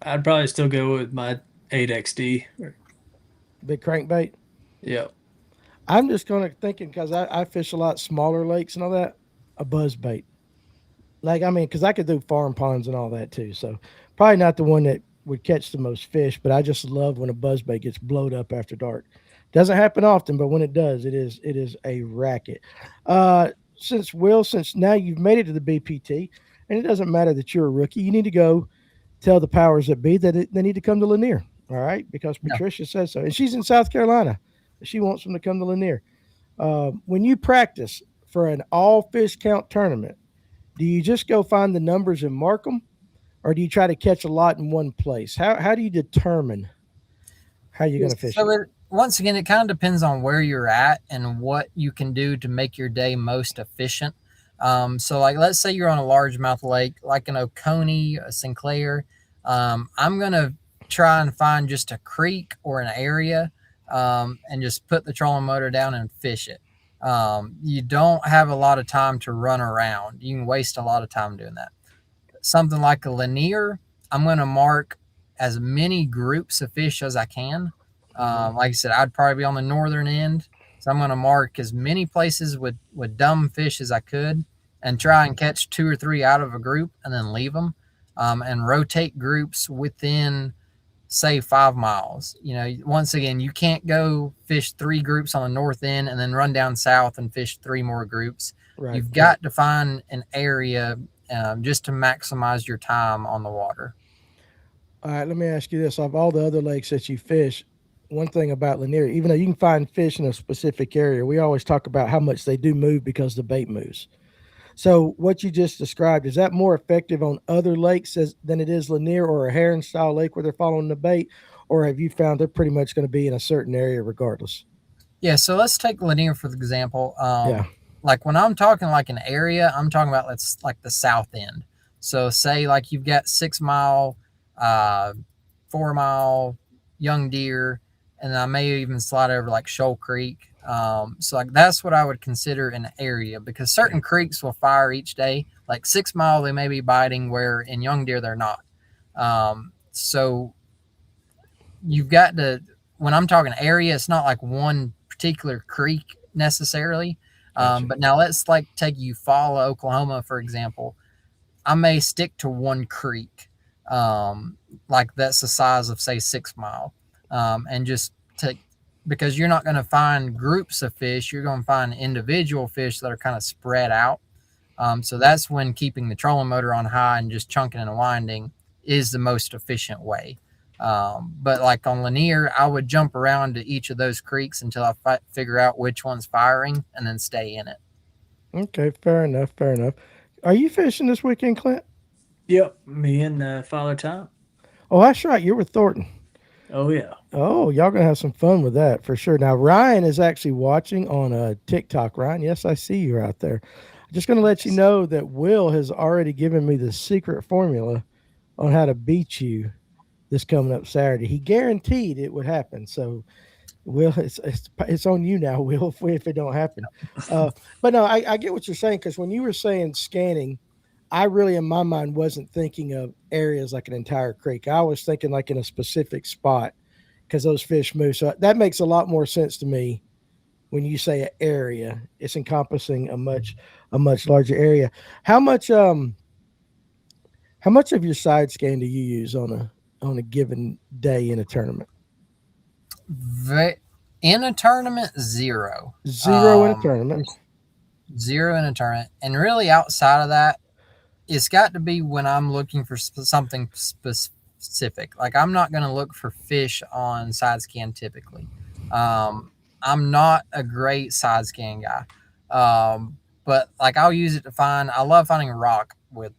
I'd probably still go with my 8XD. Big crankbait? Yeah. I'm just going to thinking because I fish a lot smaller lakes and all that, a buzz bait. Like, I mean, because I could do farm ponds and all that too. So probably not the one that would catch the most fish, but I just love when a buzz bait gets blowed up after dark. Doesn't happen often, but when it does, it is a racket. Since now you've made it to the BPT, and it doesn't matter that you're a rookie, you need to go tell the powers that be that they need to come to Lanier. All right, because No, Patricia says so, and she's in South Carolina. She wants them to come to Lanier. When you practice for an all fish count tournament, do you just go find the numbers and mark them, or do you try to catch a lot in one place? How do you determine how you're going to fish so it? once again, it kind of depends on where you're at and what you can do to make your day most efficient. So, like, let's say you're on a largemouth lake, like an Oconee, a Sinclair. I'm gonna try and find just a creek or an area, and just put the trolling motor down and fish it. You don't have a lot of time to run around. You can waste a lot of time doing that. Something like a Lanier, I'm going to mark as many groups of fish as I can. Hmm. Like I said, I'd probably be on the northern end. So I'm going to mark as many places with dumb fish as I could and try and catch 2 or 3 out of a group and then leave them, and rotate groups within, say, 5 miles. Once again, you can't go fish 3 groups on the north end and then run down south and fish 3 more groups. Right. You've got to find an area, just to maximize your time on the water. All right, let me ask you this: of all the other lakes that you fish, one thing about Lanier, even though you can find fish in a specific area, we always talk about how much they do move because the bait moves. So, what you just described, is that more effective on other lakes than it is Lanier or a Heron style lake where they're following the bait? Or have you found they're pretty much going to be in a certain area regardless? Yeah, so let's take Lanier for the example. Yeah. Like when I'm talking like an area, I'm talking about let's like the south end. So say like you've got 6 mile, uh, 4 mile young deer, and I may even slide over like Shoal Creek. So like that's what I would consider an area because certain creeks will fire each day. Like 6 mile, they may be biting where in young deer they're not. So you've got to when I'm talking area, it's not like one particular creek necessarily. Gotcha. But now let's like take Eufaula, Oklahoma, for example. I may stick to one creek, like that's the size of say 6 mile, and just take because you're not going to find groups of fish. You're going to find individual fish that are kind of spread out. So that's when keeping the trolling motor on high and just chunking and winding is the most efficient way. But like on Lanier, I would jump around to each of those creeks until I figure out which one's firing and then stay in it. Okay, fair enough. Fair enough. Are you fishing this weekend, Clint? Yep, me and Father Time. Oh, that's right. You're with Thornton. Oh yeah. Oh, y'all gonna have some fun with that for sure. Now Ryan is actually watching on TikTok. Ryan, yes, I see you out there. I'm just gonna let you Yes. know that Will has already given me the secret formula on how to beat you this coming up Saturday. He guaranteed it would happen. So Will, it's on you now, Will, if it don't happen. But no, I get what you're saying because when you were saying scanning, I really in my mind wasn't thinking of areas like an entire creek. I was thinking like in a specific spot because those fish move. So that makes a lot more sense to me when you say an area. It's encompassing a much larger area. How much how much of your side scan do you use on a given day in a tournament? In a tournament, zero. Zero in a tournament. Zero in a tournament. And really outside of that, it's got to be when I'm looking for something specific. Like I'm not going to look for fish on side scan typically. I'm not a great side scan guy, but like I'll use it to find. I love finding rock with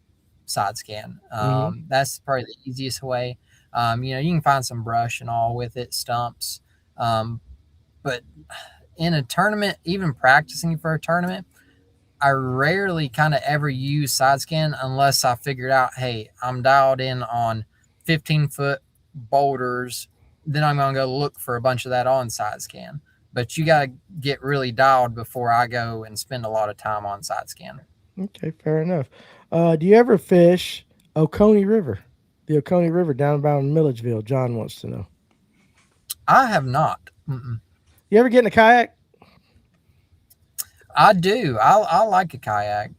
side scan. Mm-hmm. That's probably the easiest way. You can find some brush and all with it, stumps. Um, but in a tournament, even practicing for a tournament, I rarely kind of ever use side scan unless I figured out, hey, I'm dialed in on 15-foot boulders. Then I'm going to go look for a bunch of that on side scan. But you got to get really dialed before I go and spend a lot of time on side scan. Okay, fair enough. Do you ever fish Oconee River? The Oconee River down by Milledgeville. John wants to know. I have not. Mm-mm. You ever get in a kayak? I do. I like a kayak.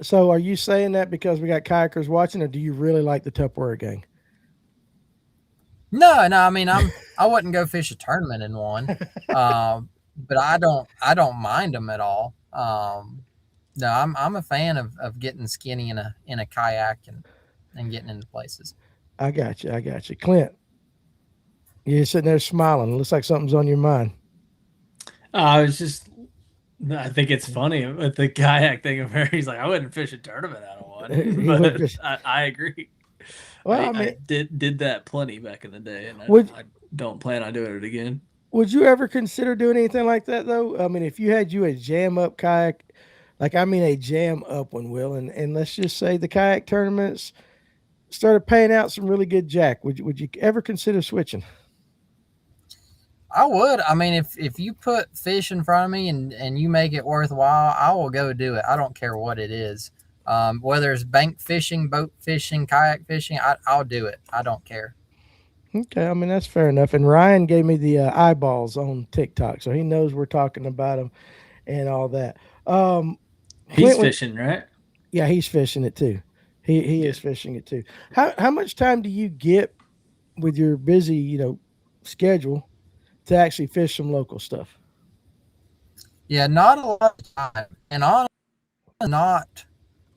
So are you saying that because we got kayakers watching, or do you really like the Tupperware gang? No, no. I mean, I wouldn't go fish a tournament in one, but I don't mind them at all. No, I'm a fan of getting skinny in a kayak and getting into places. I got you. I got you. Clint, you're sitting there smiling. It looks like something's on your mind. I was just I think it's funny with the kayak thing of where he's like, I wouldn't fish a tournament out of one, He would but just, I agree. well, I I mean, did that plenty back in the day, and would I don't plan on doing it again. would you ever consider doing anything like that though? I mean, if you had you a jam up kayak, like I mean a jam up one, Will, and let's just say the kayak tournaments started paying out some really good jack. Would you ever consider switching? I would. I mean, if you put fish in front of me and you make it worthwhile, I will go do it. I don't care what it is. Whether it's bank fishing, boat fishing, kayak fishing, I'll do it. I don't care. Okay, I mean that's fair enough. And Ryan gave me the eyeballs on TikTok, so he knows we're talking about him and all that. Um, He's Clint, fishing, right? yeah, he's fishing it too. He is Good. fishing it too. How much time do you get with your busy schedule to actually fish some local stuff? Yeah, not a lot of time. And honestly, not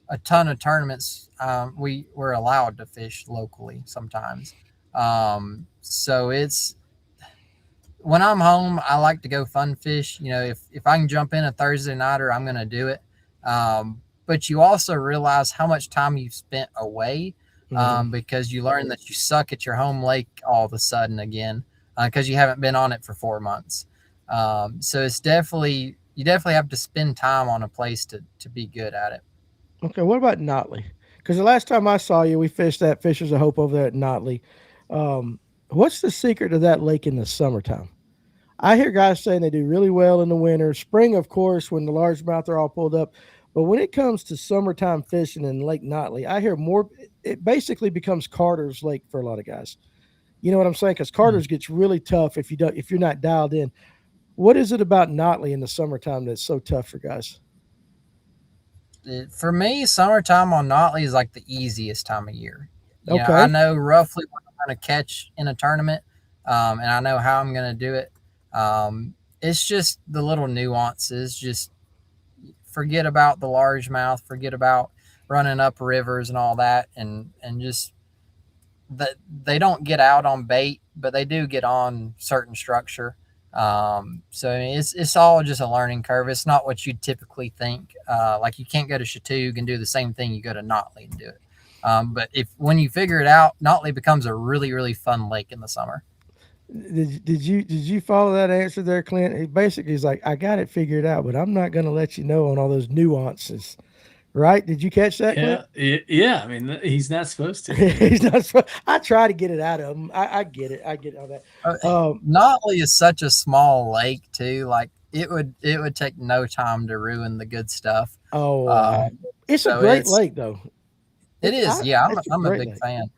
a ton of tournaments. We were allowed to fish locally sometimes. So it's when I'm home, I like to go fun fish. You know, if I can jump in a Thursday nighter, I'm going to do it. But you also realize how much time you've spent away Mhm. because you learn that you suck at your home lake all of a sudden again because you haven't been on it for 4 months. So it's definitely you definitely have to spend time on a place to be good at it. Okay, what about Notley? Because the last time I saw you, we fished that Fishers of Hope over there at Notley. Um, what's the secret to that lake in the summertime? I hear guys saying they do really well in the winter, spring, of course, when the largemouth are all pulled up. But when it comes to summertime fishing in Lake Notley, I hear more. It basically becomes Carter's Lake for a lot of guys. You know what I'm saying? Because Carter's gets really tough if you're not dialed in. What is it about Notley in the summertime that's so tough for guys? For me, summertime on Notley is like the easiest time of year. You know, I Okay. know roughly what I'm going to catch in a tournament, and I know how I'm going to do it. It's just the little nuances. Just forget about the largemouth, forget about running up rivers and all that, and just that they don't get out on bait, but they do get on certain structure. So I mean, it's all just a learning curve. It's not what you typically think. Like you can't go to Chatoog and do the same thing you go to Notley and do it. But if when you figure it out, Notley becomes a really fun lake in the summer. Did you follow that answer there, Clint? He basically is like, I got it figured out, but I'm not going to let you know on all those nuances. Right? Did you catch that, Clint? Yeah, yeah. I mean, he's not supposed to. He's not. I try to get it out of him. I get it. I get all that. Uh, Um, Notley is such a small lake too. Like it would take no time to ruin the good stuff. oh, Um, it's a so great lake though. it is. Yeah, It's a I'm a great big lake. fan.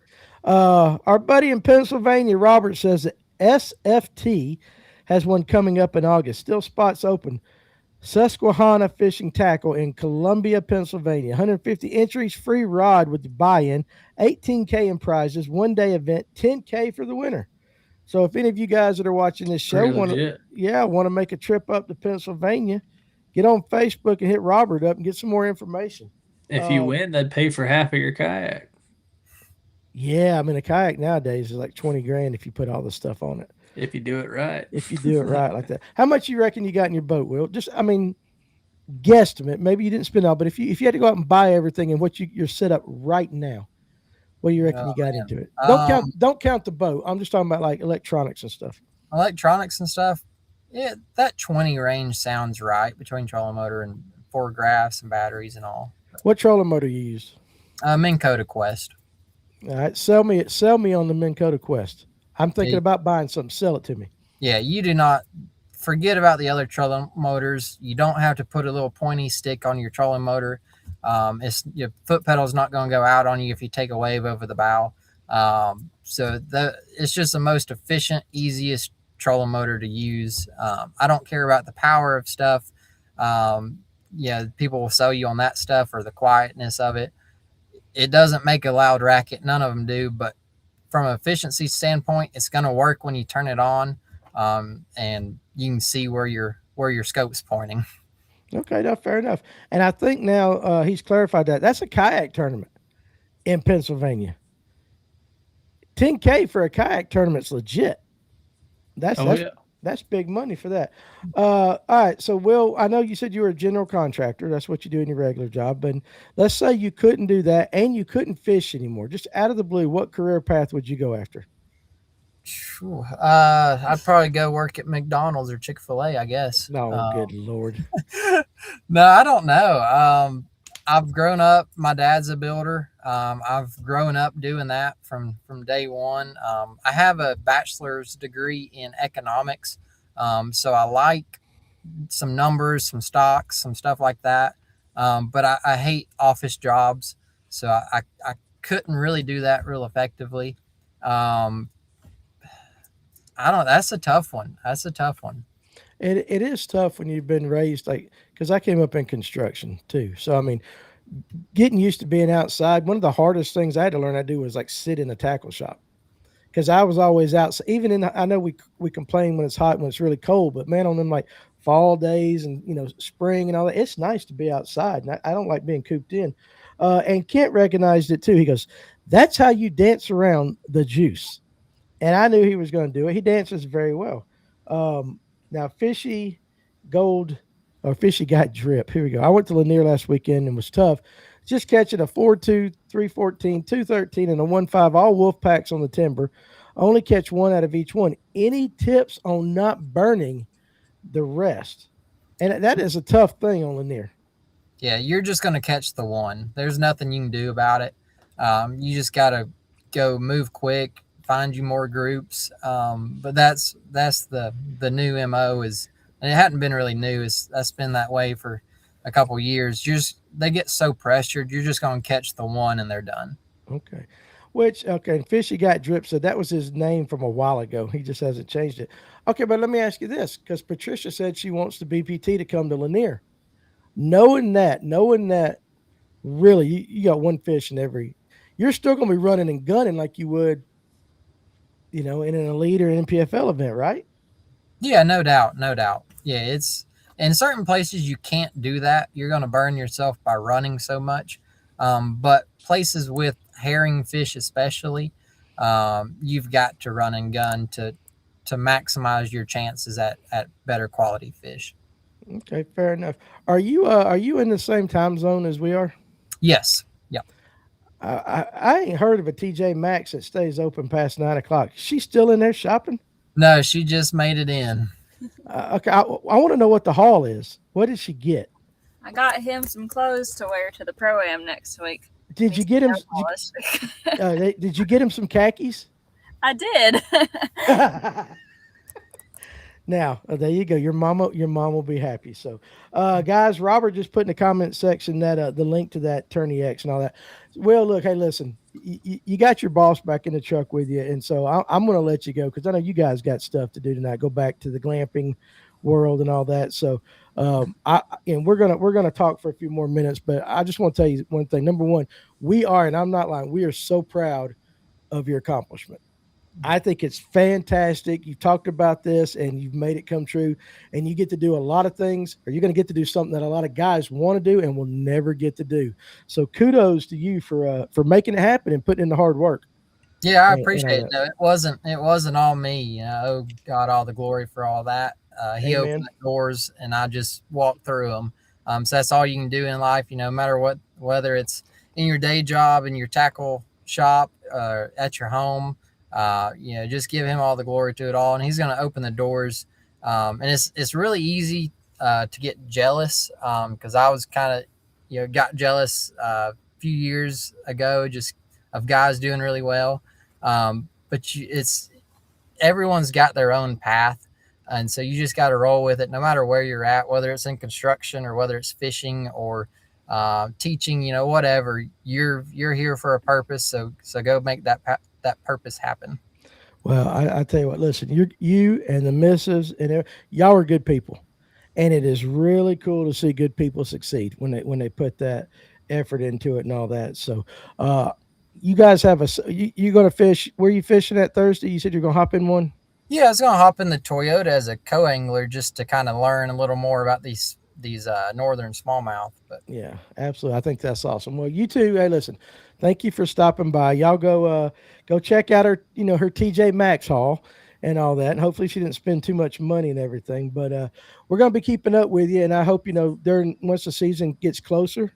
Our buddy in Pennsylvania, Robert, says that SFT has one coming up in August. Still spots open. Susquehanna Fishing Tackle in Columbia, Pennsylvania. 150 entries, free rod with the buy-in, 18K in prizes, 1 day event, 10K for the winner. So if any of you guys that are watching this show Pretty want to, legit. yeah, want to make a trip up to Pennsylvania, get on Facebook and hit Robert up and get some more information. If you Um, win, they'd pay for half of your kayak. yeah, I mean a kayak nowadays is like 20 grand if you put all the stuff on it. If you do it right. If you do it right like that. How much you reckon you got in your boat, Will? Just I mean, guesstimate. Maybe you didn't spend all, but if you had to go out and buy everything and what you're set up right now, what do you reckon Oh you got into man. it? Don't count the boat. I'm just talking about like electronics and stuff. Electronics and stuff. Yeah, that 20 range sounds right between trolling motor and four graphs and batteries and all. What trolling motor you use? Minn Kota Quest. All right, sell me on the Minn Kota Quest. I'm thinking Yeah, about buying something. Sell it to me. yeah, you do not forget about the other trolling motors. You don't have to put a little pointy stick on your trolling motor. It's your foot pedal is not going to go out on you if you take a wave over the bow. It's just the most efficient, easiest trolling motor to use. I don't care about the power of stuff. Yeah, people will sell you on that stuff or the quietness of it. It doesn't make a loud racket. None of them do, but from an efficiency standpoint, it's going to work when you turn it on, and you can see where your scope's pointing. Okay, no, fair enough. And I think now he's clarified that that's a kayak tournament in Pennsylvania. 10K for a kayak tournament's legit. That's Oh that's yeah. that's big money for that. All right, so Will, I know you said you were a general contractor. That's what you do in your regular job. But let's say you couldn't do that and you couldn't fish anymore. Just out of the blue, what career path would you go after? I'd probably go work at McDonald's or Chick-fil-A, I guess. No, good lord. No, I don't know. I've grown up. My dad's a builder. I've grown up doing that from day one. I have a bachelor's degree in economics, so I like some numbers, some stocks, some stuff like that. But I hate office jobs, so I couldn't really do that real effectively. Um, I don't. That's a tough one. That's a tough one. It is tough when you've been raised like because I came up in construction too. So I mean, getting used to being outside. One of the hardest things I had to learn how to do was like sit in a tackle shop because I was always out. So even in, I know we complain when it's hot, when it's really cold, but man, on them like fall days and spring and all that, it's nice to be outside. And I don't like being cooped in. And Kent recognized it too. He goes, "That's how you dance around the juice." And I knew he was going to do it. He dances very well. Now, Fishy Gold or Fishy got drip. Here we go. I went to Lanier last weekend and was tough. Just catching a 4.2, 3.14, 2.13, and a 1.5, all wolf packs on the timber. Only catch one out of each one. Any tips on not burning the rest? And that is a tough thing on Lanier. Yeah, you're just going to catch the one. There's nothing you can do about it. You just got to go move quick, find you more groups. But that's the new MO is, and it hadn't been really new. That's been that way for a couple years. They get so pressured. You're just going to catch the one and they're done. Okay. And Fishy got drip. So that was his name from a while ago. He just hasn't changed it. Okay, but let me ask you this because Patricia said she wants the BPT to come to Lanier. Knowing that really you got one fish in every, you're still going to be running and gunning like you would, in an elite or NPFL event, right? Yeah, no doubt, no doubt. Yeah, it's in certain places you can't do that. You're going to burn yourself by running so much. But places with herring fish, especially, you've got to run and gun to maximize your chances at better quality fish. Okay, fair enough. Are you in the same time zone as we are? Yes. Yeah. I ain't heard of a TJ Maxx that stays open past 9 o'clock. She's still in there shopping. No, she just made it in. Okay, I want to know what the haul is. What did she get? I got him some clothes to wear to the pro-am next week. Did you get him? Did you get him some khakis? I did. Now, there you go. Your mom will be happy. So, guys, Robert just put in the comment section that the link to that Tourney X and all that. Well, look, hey, listen, you got your boss back in the truck with you, and so I'm going to let you go because I know you guys got stuff to do tonight. Go back to the glamping world and all that. So, we're gonna talk for a few more minutes, but I just want to tell you one thing. Number one, and I'm not lying, we are so proud of your accomplishment. I think it's fantastic. You've talked about this and you've made it come true, and you get to do a lot of things, or you're going to get to do something that a lot of guys want to do and will never get to do. So kudos to you for making it happen and putting in the hard work. Yeah, I appreciate it. No, it wasn't all me. Oh God, all the glory for all that. He Amen. opened the doors and I just walked through them. So that's all you can do in life. No matter what, whether it's in your day job, in your tackle shop, at your home. Just give him all the glory to it all, and he's going to open the doors. And it's really easy to get jealous because I was kind of got jealous a few years ago just of guys doing really well. But it's everyone's got their own path, and so you just got to roll with it, no matter where you're at, whether it's in construction or whether it's fishing or teaching. Whatever you're here for a purpose. So go make that purpose happen. Well, I tell you what, listen, you and the missus and y'all are good people, and it is really cool to see good people succeed when they put that effort into it and all that. So, you guys have you going to fish? Where are you fishing at Thursday? You said you're going to hop in one. Yeah, I was going to hop in the Toyota as a co-angler just to kind of learn a little more about these northern smallmouth. But yeah, absolutely. I think that's awesome. Well, you too. Hey, listen, thank you for stopping by. Y'all go check out her TJ Maxx haul and all that. And hopefully she didn't spend too much money and everything. But we're going to be keeping up with you. And I hope, once the season gets closer,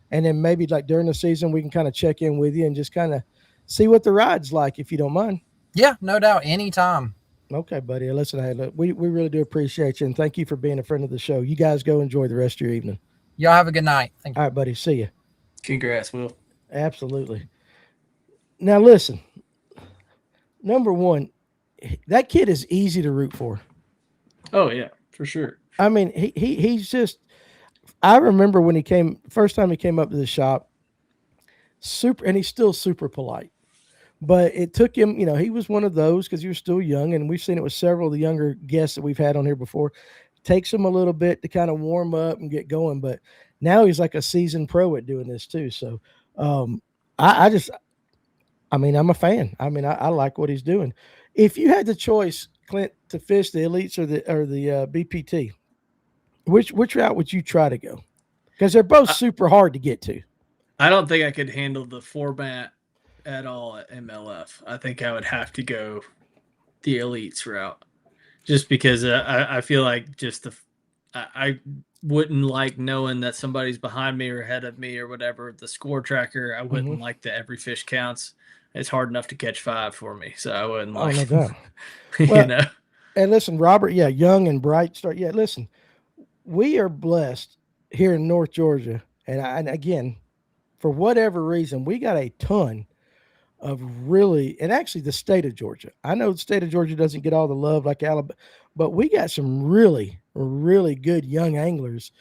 and then maybe like during the season, we can kind of check in with you and just kind of see what the ride's like, if you don't mind. Yeah, no doubt. Anytime. Okay, buddy. Listen, hey, look, we really do appreciate you, and thank you for being a friend of the show. You guys go enjoy the rest of your evening. Y'all have a good night. Thank you. All right, buddy. See you. Congrats, Will. Absolutely. Now, listen, number one, that kid is easy to root for. Oh, yeah, for sure. I mean, he's just, I remember when first time he came up to the shop, and he's still super polite. But it took him, he was one of those because he was still young, and we've seen it with several of the younger guests that we've had on here before. It takes him a little bit to kind of warm up and get going, but now he's like a seasoned pro at doing this too. So I'm a fan. I like what he's doing. If you had the choice, Clint, to fish the elites or the BPT, which route would you try to go? Because they're both super hard to get to. I don't think I could handle the format at all at MLF. I think I would have to go the elites route, just because I feel like I wouldn't like knowing that somebody's behind me or ahead of me or whatever. The score tracker, I wouldn't like that every fish counts. It's hard enough to catch 5 for me, so I wouldn't Oh, like, no doubt. you Well, know. and listen, Robert, yeah, young and bright start. Yeah, listen, we are blessed here in North Georgia. And again, for whatever reason, we got a ton of really, and actually the state of Georgia. I know the state of Georgia doesn't get all the love like Alabama, but we got some really, really good young anglers.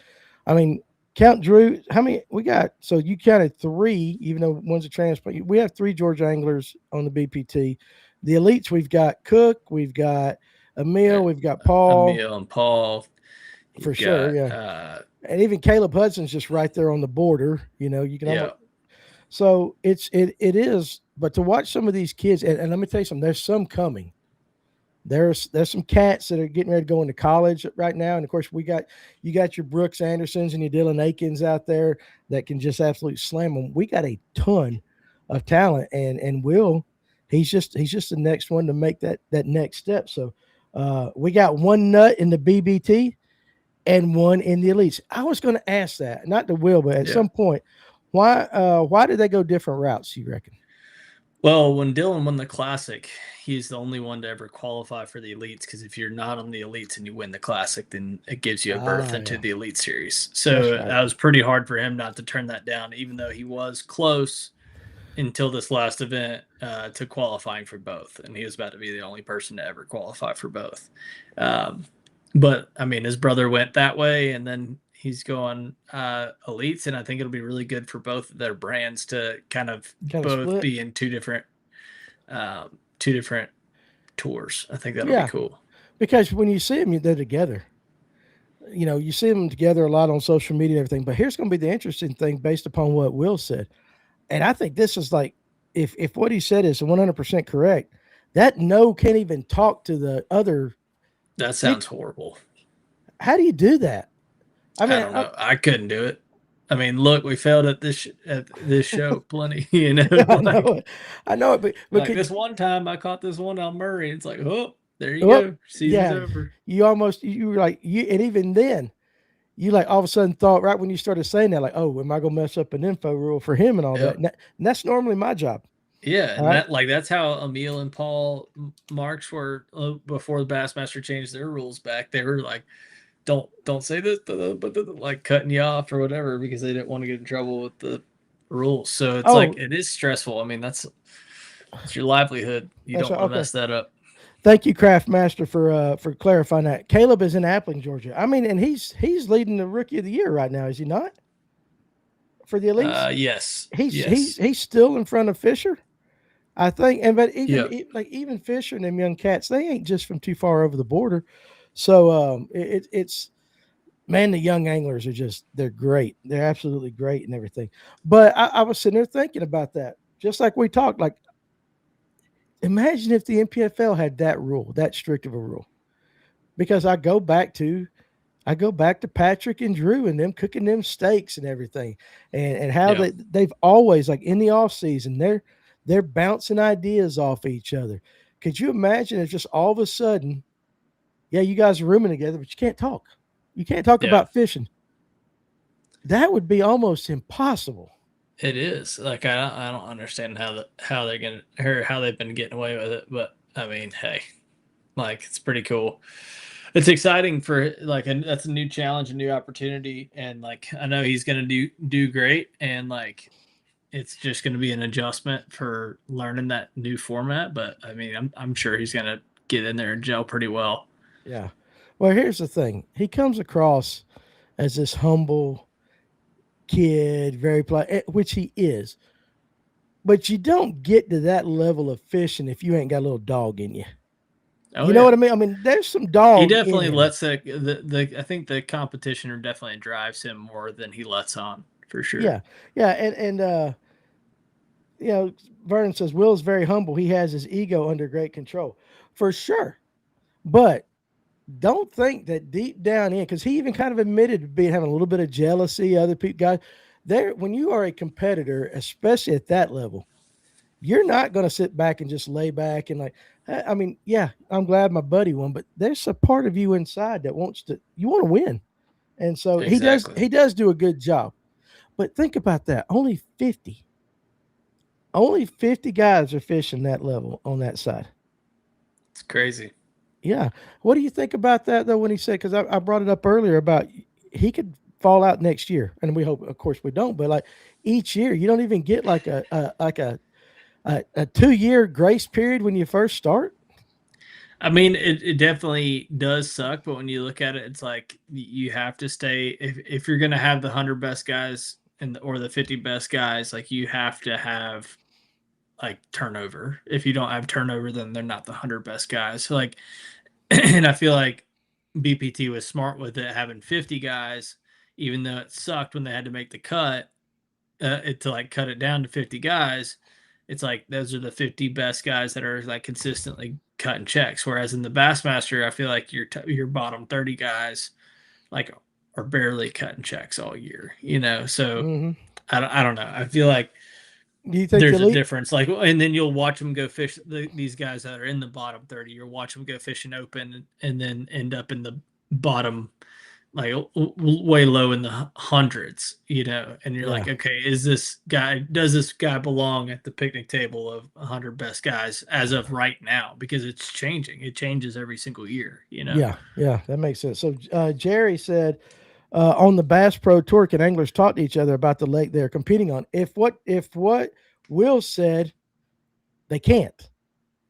I mean, count Drew. How many we got? So you counted 3, even though one's a transplant. We have 3 Georgia anglers on the BPT. The elites, we've got Cook, we've got Emil, we've got Paul. Emil and Paul. For sure, yeah. And even Caleb Hudson's just right there on the border. You know, you can almost. So it is. But to watch some of these kids, and let me tell you something. There's some coming. There's some cats that are getting ready to go into college right now, and of course you got your Brooks Andersons and your Dylan Akins out there that can just absolutely slam them. We got a ton of talent, and Will, he's just the next one to make that next step. So we got one nut in the BBT and one in the elites. I was going to ask that, not to Will, but at some point, why did they go different routes, you reckon? Well, when Dylan won the Classic, he's the only one to ever qualify for the elites, because if you're not on the elites and you win the Classic, then it gives you a berth into the Elite Series. So that was pretty hard for him not to turn that down, even though he was close until this last event to qualifying for both. And he was about to be the only person to ever qualify for both. But, I mean, his brother went that way, and then he's going elites, and I think it'll be really good for both of their brands to kind of both split. Be in two different tours. I think that'll be cool. Because when you see them, they're together. You know, you see them together a lot on social media and everything. But here's going to be the interesting thing based upon what Will said. And I think this is like, if what he said is 100% correct, that no can't even talk to the other. That sounds horrible. How do you do that? I mean, I don't know. I couldn't do it. I mean, look, we failed at this show plenty. You know, I know it. But like this one time, I caught this one on Murray. It's like, oh, there you go. Season's over. You were like, and even then, you like all of a sudden thought right when you started saying that, like, oh, am I gonna mess up an info rule for him and all that? And that's normally my job. Yeah, and that's how Emil and Paul Marks were before the Bassmaster changed their rules back. They were like, don't say this, but like cutting you off or whatever because they didn't want to get in trouble with the rules. So it's like it is stressful. I mean, it's your livelihood. You don't want to mess that up. Thank you, Craftmaster, for clarifying that. Caleb is in Appling, Georgia. I mean, and he's leading the Rookie of the Year right now, is he not? For the elites? Yes. He's still in front of Fisher, I think. And but even Fisher and them young cats, they ain't just from too far over the border. So it's man, the young anglers are they're great. They're absolutely great and everything. But I was sitting there thinking about that, just like we talked. Like, imagine if the NPFL had that rule, that strict of a rule. Because I go back to Patrick and Drew and them cooking them steaks and everything, and how they've always, like, in the off season, they're bouncing ideas off each other. Could you imagine if just all of a sudden, you guys are rooming together, but you can't talk. You can't talk about fishing. That would be almost impossible. It is. Like, I don't understand how they've been getting away with it, but I mean, hey, like, it's pretty cool. It's exciting for that's a new challenge, a new opportunity, and like I know he's gonna do great, and like it's just gonna be an adjustment for learning that new format. But I mean, I'm sure he's gonna get in there and gel pretty well. Yeah. Well, here's the thing. He comes across as this humble kid, very polite, which he is. But you don't get to that level of fishing if you ain't got a little dog in you. You know what I mean? I mean, there's some dog. He definitely lets I think the competition definitely drives him more than he lets on, for sure. Yeah. Yeah. And you know, Vernon says Will's very humble. He has his ego under great control. For sure. But don't think that deep down in, because he even kind of admitted to having a little bit of jealousy, other people guys, there, when you are a competitor, especially at that level, you're not going to sit back and just lay back and like, I mean, yeah, I'm glad my buddy won, but there's a part of you inside that wants to, you want to win. And so Exactly. he does do a good job. But think about that. Only 50 guys are fishing that level on that side. It's crazy. Yeah. What do you think about that though? When he said, because I brought it up earlier about he could fall out next year, and we hope, of course, we don't. But like each year, you don't even get like a 2 year grace period when you first start. I mean, it definitely does suck, but when you look at it, it's like you have to stay. If you're going to have the 100 best guys or the 50 best guys, like you have to have like turnover. If you don't have turnover, then they're not the 100 best guys. So like, and I feel like BPT was smart with it, having 50 guys, even though it sucked when they had to make the cut, to like cut it down to 50 guys. It's like those are the 50 best guys that are like consistently cutting checks. Whereas in the Bassmaster, I feel like your bottom 30 guys like are barely cutting checks all year, you know? So Mm-hmm. I don't know. I feel like Do you think there's the a league? difference. Like, and then you'll watch them go fish these guys that are in the bottom 30, you'll watch them go fishing open and then end up in the bottom, like way low in the hundreds, you know, and you're like, Yeah. okay, does this guy belong at the picnic table of 100 best guys as of right now? Because it's changing. It changes every single year, you know? Yeah, that makes sense. So Jerry said, on the Bass Pro Tour, can anglers talk to each other about the lake they're competing on? If what Will said, they can't.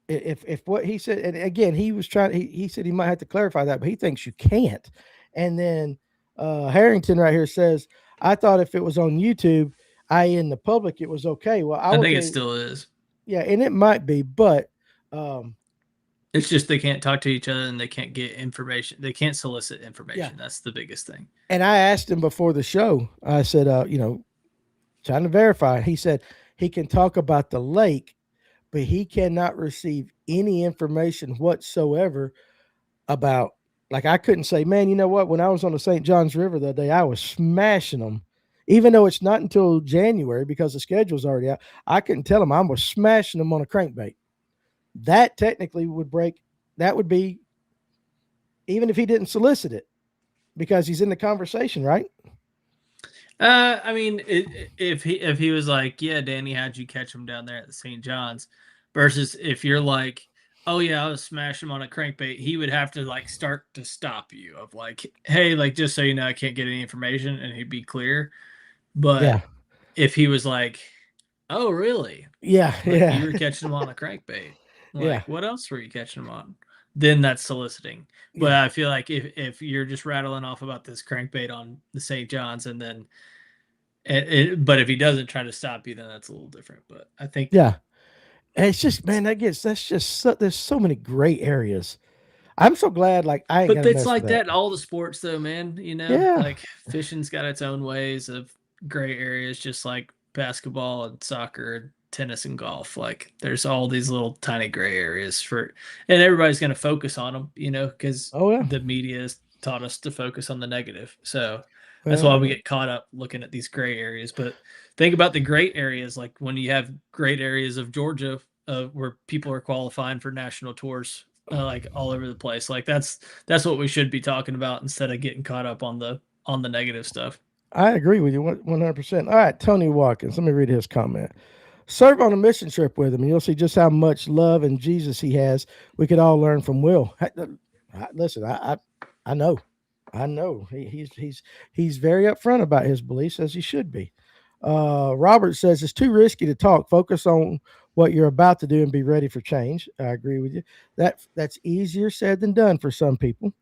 If what he said, and again, he was trying. He said he might have to clarify that, but he thinks you can't. And then Harrington right here says, I thought if it was on YouTube, i.e. in the public, it was okay. Well, I I will think tell it you, still is. yeah, and it might be, but um, It's just they can't talk to each other and they can't get information. They can't solicit information. Yeah. That's the biggest thing. and I asked him before the show. I said, trying to verify. He said he can talk about the lake, but he cannot receive any information whatsoever about, like, I couldn't say, man, you know what? When I was on the St. Johns River the other day, I was smashing them, even though it's not until January because the schedule's already out. I couldn't tell him I was smashing them on a crankbait. That technically would break. That would be, even if he didn't solicit it, because he's in the conversation, right? I mean, if he was like, yeah, Danny, how'd you catch him down there at the St. John's? Versus if you're like, oh yeah, I was smashing him on a crankbait, he would have to like start to stop you of like, hey, like just so you know, I can't get any information, and he'd be clear. But Yeah. if he was like, oh really? Yeah. Like Yeah. you were catching him on a crankbait. Like, Yeah. what else were you catching him on? Then that's soliciting. But Yeah. I feel like if you're just rattling off about this crankbait on the St. John's and then but if he doesn't try to stop you, then that's a little different. But I think Yeah. And it's just, man, that's just there's so many gray areas. I'm so glad, like, I ain't but gonna it's mess like with that that. in all the sports though, man. You know, Yeah. like fishing's got its own ways of gray areas, just like basketball and soccer and tennis and golf. Like there's all these little tiny gray areas and everybody's going to focus on them, you know, because Oh yeah. the media has taught us to focus on the negative. So that's why we Well, get caught up looking at these gray areas. But think about the great areas, like when you have great areas of Georgia where people are qualifying for national tours, like all over the place. Like that's what we should be talking about instead of getting caught up on the negative stuff. I agree with you 100%. All right, Tony Watkins. Let me read his comment. Serve on a mission trip with him, and you'll see just how much love and Jesus he has. We could all learn from Will. Listen, I know, he's very upfront about his beliefs, as he should be. Robert says it's too risky to talk. Focus on what you're about to do and be ready for change. I agree with you. That's easier said than done for some people.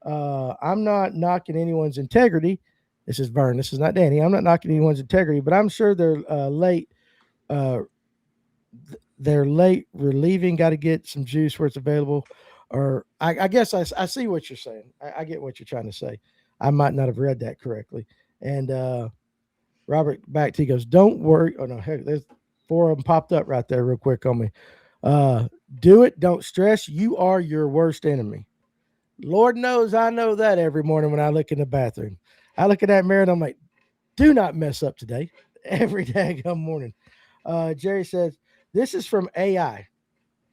I'm not knocking anyone's integrity. This is Vern. This is not Danny. I'm not knocking anyone's integrity, but I'm sure uh, they're late relieving. Got to get some juice where it's available. Or I guess I see what you're saying. I get what you're trying to say. I might not have read that correctly. And Robert back to he goes, don't worry. Oh no, heck, there's 4 of them popped up right there real quick on me. Do it. Don't stress. You are your worst enemy. Lord knows I know that every morning when I look in the bathroom. I look in that mirror and I'm like, Do not mess up today. Every daggum morning. Jerry says, this is from AI.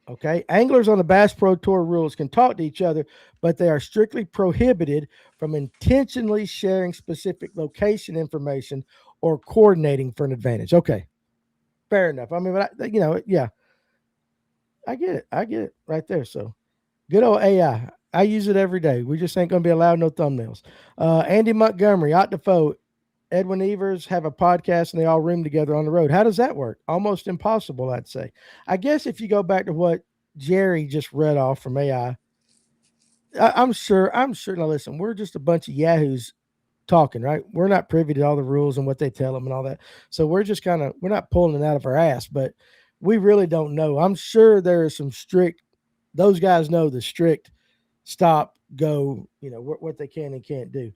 Okay. Anglers on the Bass Pro Tour rules can talk to each other, but they are strictly prohibited from intentionally sharing specific location information or coordinating for an advantage. Okay. Fair enough. I mean, but yeah, I get it. I get it right there. So good old AI. I use it every day. We just ain't going to be allowed no thumbnails. Andy Montgomery, Ott Defoe, Edwin Evers have a podcast and they all room together on the road. How does that work? Almost impossible, I'd say. I guess if you go back to what Jerry just read off from AI, I'm sure. Now, listen, we're just a bunch of yahoos talking, right? We're not privy to all the rules and what they tell them and all that. So we're just we're not pulling it out of our ass, but we really don't know. I'm sure there is some strict, those guys know the strict stop, go, what they can and can't do.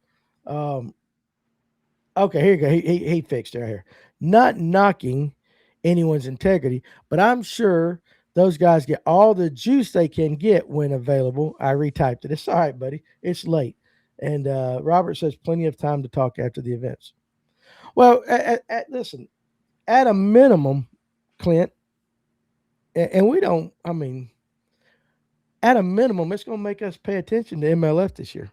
Okay, here you go. He fixed it right here. Not knocking anyone's integrity, but I'm sure those guys get all the juice they can get when available. I retyped it. It's all right, buddy. It's late. And Robert says plenty of time to talk after the events. Well, listen, at a minimum, Clint, and we don't, I mean, at a minimum, it's going to make us pay attention to MLF this year.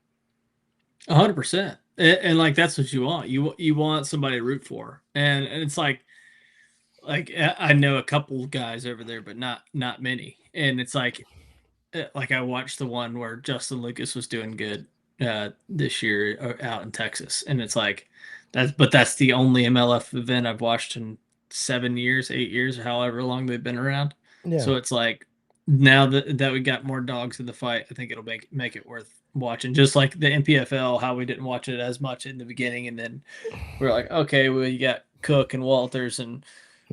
100%. And like, that's what you want. You want somebody to root for. And it's like I know a couple guys over there, but not many. And it's like I watched the one where Justin Lucas was doing good this year out in Texas. And it's like, that's the only MLF event I've watched in 7 years, 8 years, or however long they've been around. Yeah. So it's like, now that we got more dogs in the fight, I think it'll make it worth watching. Just like the NPFL, how we didn't watch it as much in the beginning, and then we're like, okay, well, you got Cook and Walters and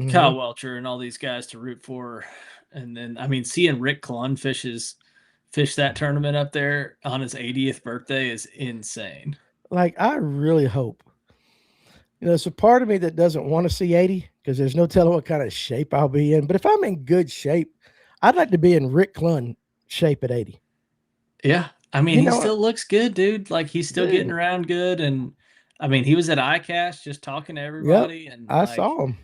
Kyle Welcher and all these guys to root for. And then, I mean, seeing Rick Clunn fish that tournament up there on his 80th birthday is insane. Like, I really hope, there's a part of me that doesn't want to see 80 because there's no telling what kind of shape I'll be in. But if I'm in good shape, I'd like to be in Rick Clunn shape at 80. Yeah. I mean, he still looks good, dude. Like, he's still getting around good. And I mean, he was at ICAST just talking to everybody. Yep, and I saw him.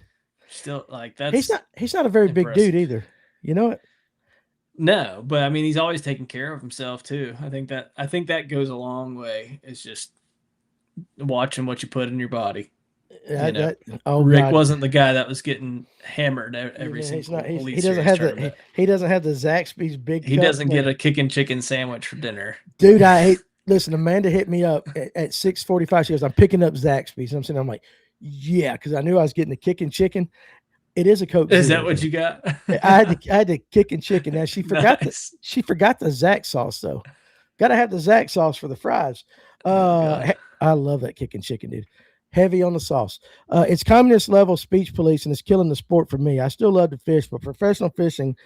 Still, like, that's he's not a very big dude either. You know it? No, but I mean, he's always taking care of himself too. I think that goes a long way. It's just watching what you put in your body. Rick God. wasn't the guy that was getting hammered every single. He doesn't have the Zaxby's big. He doesn't get a kicking chicken sandwich for dinner, dude. Listen, Amanda hit me up at 6:45. She goes, "I'm picking up Zaxby's." And I'm saying, I'm like, yeah, because I knew I was getting the kicking chicken. It is a Coke. Is that what you got? I had the kicking chicken. Now she forgot the Zax sauce though. Got to have the Zax sauce for the fries. I love that kicking chicken, dude. Heavy on the sauce. It's communist level speech police, and it's killing the sport for me. I still love to fish, but professional fishing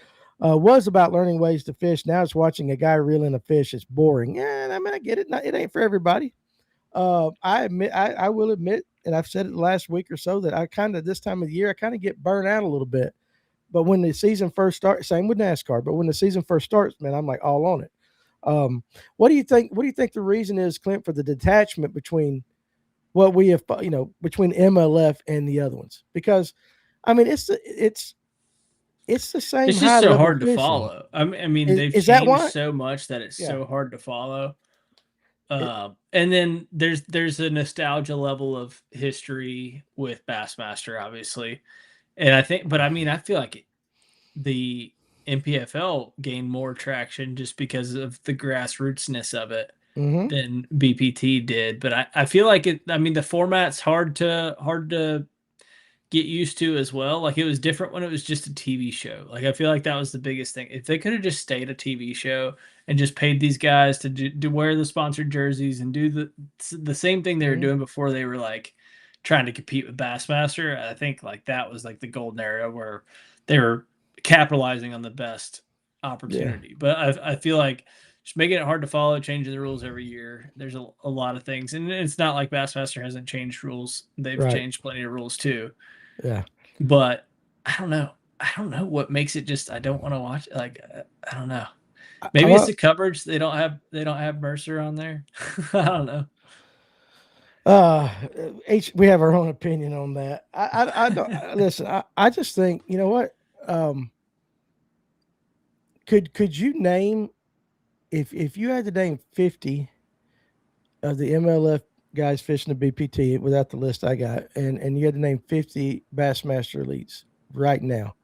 was about learning ways to fish. Now it's watching a guy reel in a fish. It's boring. Yeah, I mean, I get it. It ain't for everybody. I will admit, and I've said it the last week or so, that I kind of, this time of the year, I kind of get burnt out a little bit. But when the season first starts, same with NASCAR, but when the season first starts, man, I'm like all on it. What do you think the reason is, Clint, for the detachment between what we have, between MLF and the other ones? Because, I mean, it's the same. It's just so hard to follow. I mean, they've changed so much that it's so hard to follow. And then there's a nostalgia level of history with Bassmaster, obviously. And I feel like the NPFL gained more traction just because of the grassrootsness of it than BPT did. But I feel like the format's hard to get used to as well. Like, it was different when it was just a TV show. Like, I feel like that was the biggest thing. If they could have just stayed a TV show and just paid these guys to wear the sponsored jerseys and do the same thing they were doing before they were like trying to compete with Bassmaster, I think like that was like the golden era where they were capitalizing on the best opportunity. But I feel like just making it hard to follow, changing the rules every year. There's a lot of things, and it's not like Bassmaster hasn't changed rules. They've changed plenty of rules too. Yeah. But I don't know what makes it just, I don't want to watch it. Like, I don't know. Maybe it's the coverage. They don't have Mercer on there. I don't know. We have our own opinion on that. I don't listen. I just think you know what. Could you name if you had to name 50 of the MLF guys fishing the BPT without the list I got, and you had to name 50 Bassmaster elites right now,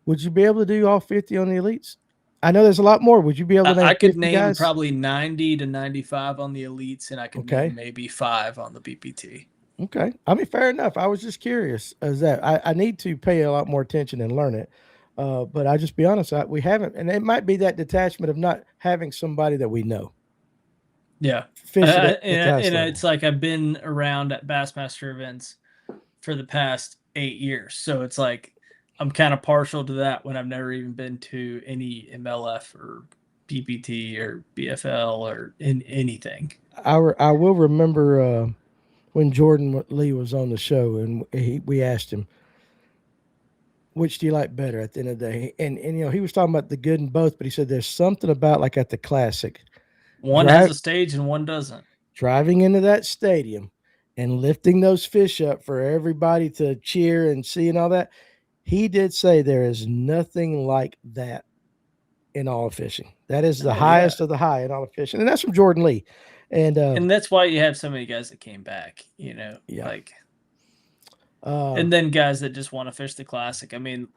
would you be able to do all 50 on the elites? I know there's a lot more. Would you be able to name I could 50 name guys? probably 90 to 95 on the elites, and I could Okay. name maybe 5 on the BPT. Okay. I mean, fair enough. I was just curious as that I need to pay a lot more attention and learn it. But I just be honest, we haven't, and it might be that detachment of not having somebody that we know. Yeah. Fish it at the And highest level. it's like I've been around at Bassmaster events for the past 8 years. So it's like I'm kind of partial to that when I've never even been to any MLF or BPT or BFL or in anything. I will remember when Jordan Lee was on the show, and we asked him, which do you like better at the end of the day? And you know, he was talking about the good in both, but he said there's something about like at the Classic, One has a stage and one doesn't. driving into that stadium and lifting those fish up for everybody to cheer and see and all that. He did say there is nothing like that in all of fishing. That is the highest of the high in all of fishing, and that's from Jordan Lee. And that's why you have so many guys that came back, you know, like, and then guys that just want to fish the Classic. I mean,